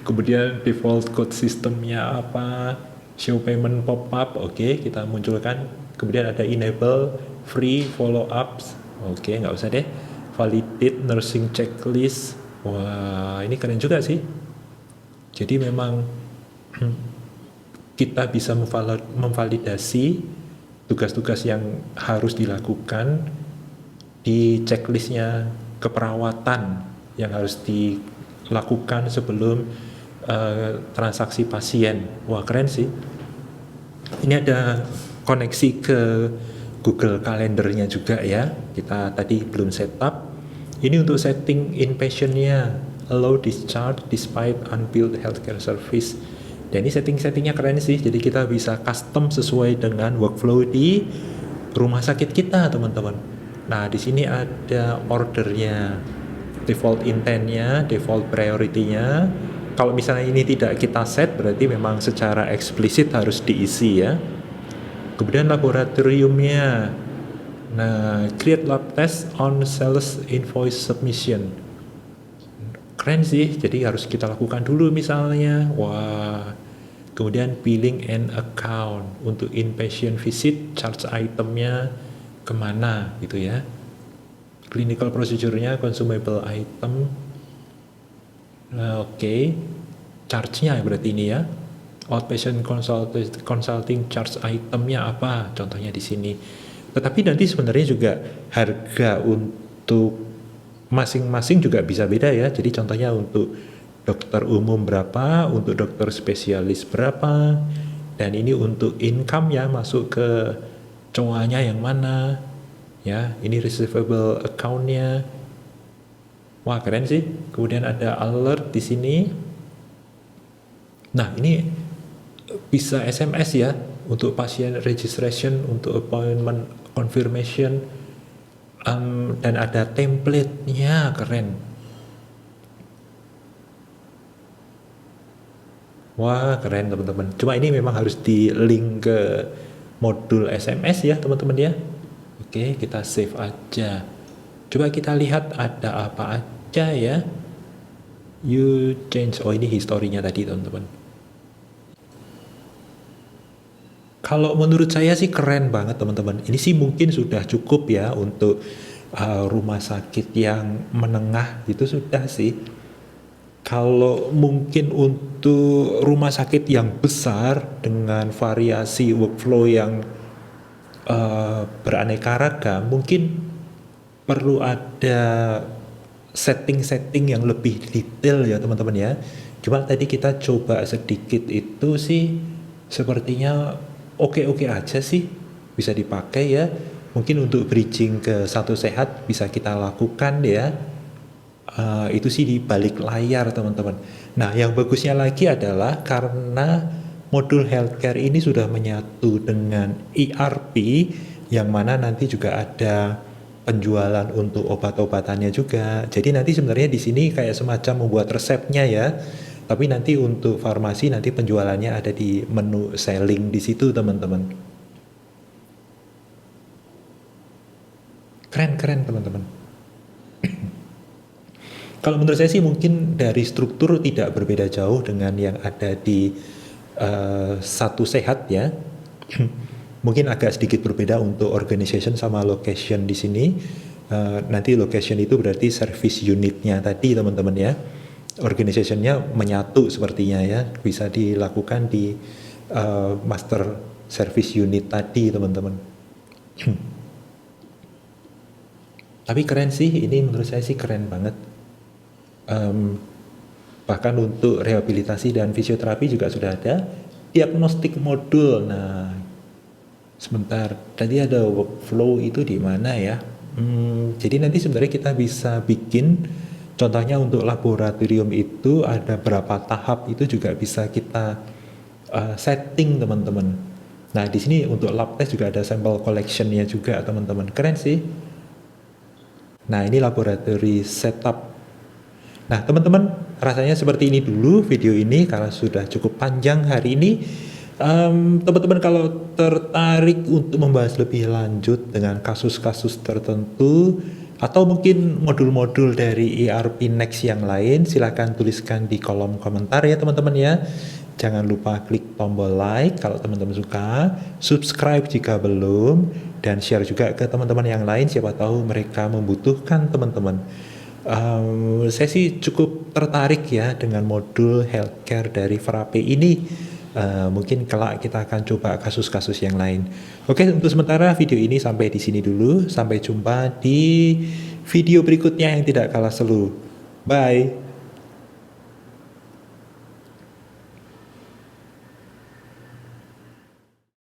Kemudian default code sistemnya apa? Show payment pop-up, oke, kita munculkan. Kemudian ada enable free follow-ups, oke, nggak usah deh. Validate nursing checklist, wah ini keren juga sih. Jadi memang kita bisa memvalidasi tugas-tugas yang harus dilakukan di checklistnya keperawatan yang harus dilakukan sebelum transaksi pasien. Wah keren sih. Ini ada koneksi ke Google Calendar-nya juga ya. Kita tadi belum setup. Ini untuk setting inpatient-nya, allow discharge despite unbilled healthcare service. Dan ini setting-settingnya keren sih, jadi kita bisa custom sesuai dengan workflow di rumah sakit kita teman-teman. Nah di sini ada ordernya, default intentnya, default priority-nya. Kalau misalnya ini tidak kita set, berarti memang secara eksplisit harus diisi ya. Kemudian laboratoriumnya, nah create lab test on sales invoice submission. Keren sih, jadi harus kita lakukan dulu misalnya. Wah, kemudian billing and account untuk inpatient visit, charge itemnya kemana gitu ya. Clinical procedure-nya consumable item. Nah, oke. Charge-nya berarti ini ya. Outpatient consulting charge itemnya apa? Contohnya di sini. Tetapi nanti sebenarnya juga harga untuk masing-masing juga bisa beda ya. Jadi contohnya untuk dokter umum berapa, untuk dokter spesialis berapa, dan ini untuk income ya, masuk ke coanya yang mana ya. Ini receivable account-nya. Wah keren sih. Kemudian ada alert di sini. Nah ini bisa SMS ya untuk pasien registration, untuk appointment confirmation. Dan ada template-nya, keren. Wah keren teman-teman. Cuma ini memang harus di link ke modul SMS ya teman-teman ya. Oke, kita save aja. Coba kita lihat ada apa aja ya. You change. Oh ini historinya tadi teman-teman. Kalau menurut saya sih keren banget teman-teman. Ini sih mungkin sudah cukup ya untuk rumah sakit yang menengah itu sudah sih. Kalau mungkin untuk rumah sakit yang besar dengan variasi workflow yang beraneka ragam, mungkin perlu ada setting-setting yang lebih detail ya teman-teman ya. Cuma tadi kita coba sedikit itu sih sepertinya oke-oke aja sih, bisa dipakai ya. Mungkin untuk bridging ke satu sehat bisa kita lakukan ya. Itu sih di balik layar teman-teman. Nah yang bagusnya lagi adalah karena modul healthcare ini sudah menyatu dengan ERP, yang mana nanti juga ada penjualan untuk obat-obatannya juga. Jadi nanti sebenarnya di sini kayak semacam membuat resepnya ya. Tapi nanti untuk farmasi nanti penjualannya ada di menu selling di situ teman-teman. Keren-keren teman-teman. Kalau menurut saya sih mungkin dari struktur tidak berbeda jauh dengan yang ada di Satu Sehat ya. Mungkin agak sedikit berbeda untuk organization sama location di sini. Nanti location itu berarti service unitnya tadi teman-teman ya. Organizationnya menyatu sepertinya ya, bisa dilakukan di master service unit tadi teman-teman. Tapi keren sih, ini menurut saya sih keren banget. Bahkan untuk rehabilitasi dan fisioterapi juga sudah ada diagnostik modul. Nah, sebentar, tadi ada workflow itu di mana ya? Jadi nanti sebenarnya kita bisa bikin, contohnya untuk laboratorium itu ada berapa tahap itu juga bisa kita setting teman-teman. Nah di sini untuk lab test juga ada sampel collectionnya juga teman-teman, keren sih. Nah ini laboratory setup. Nah teman-teman, rasanya seperti ini dulu video ini karena sudah cukup panjang hari ini. Teman-teman kalau tertarik untuk membahas lebih lanjut dengan kasus-kasus tertentu atau mungkin modul-modul dari ERP Next yang lain, silahkan tuliskan di kolom komentar ya teman-teman ya. Jangan lupa klik tombol like kalau teman-teman suka, subscribe jika belum, dan share juga ke teman-teman yang lain, siapa tahu mereka membutuhkan teman-teman. Saya sih cukup tertarik ya dengan modul healthcare dari Frappe ini. Mungkin kelak kita akan coba kasus-kasus yang lain. Oke, untuk sementara video ini sampai di sini dulu. Sampai jumpa di video berikutnya yang tidak kalah seru. Bye.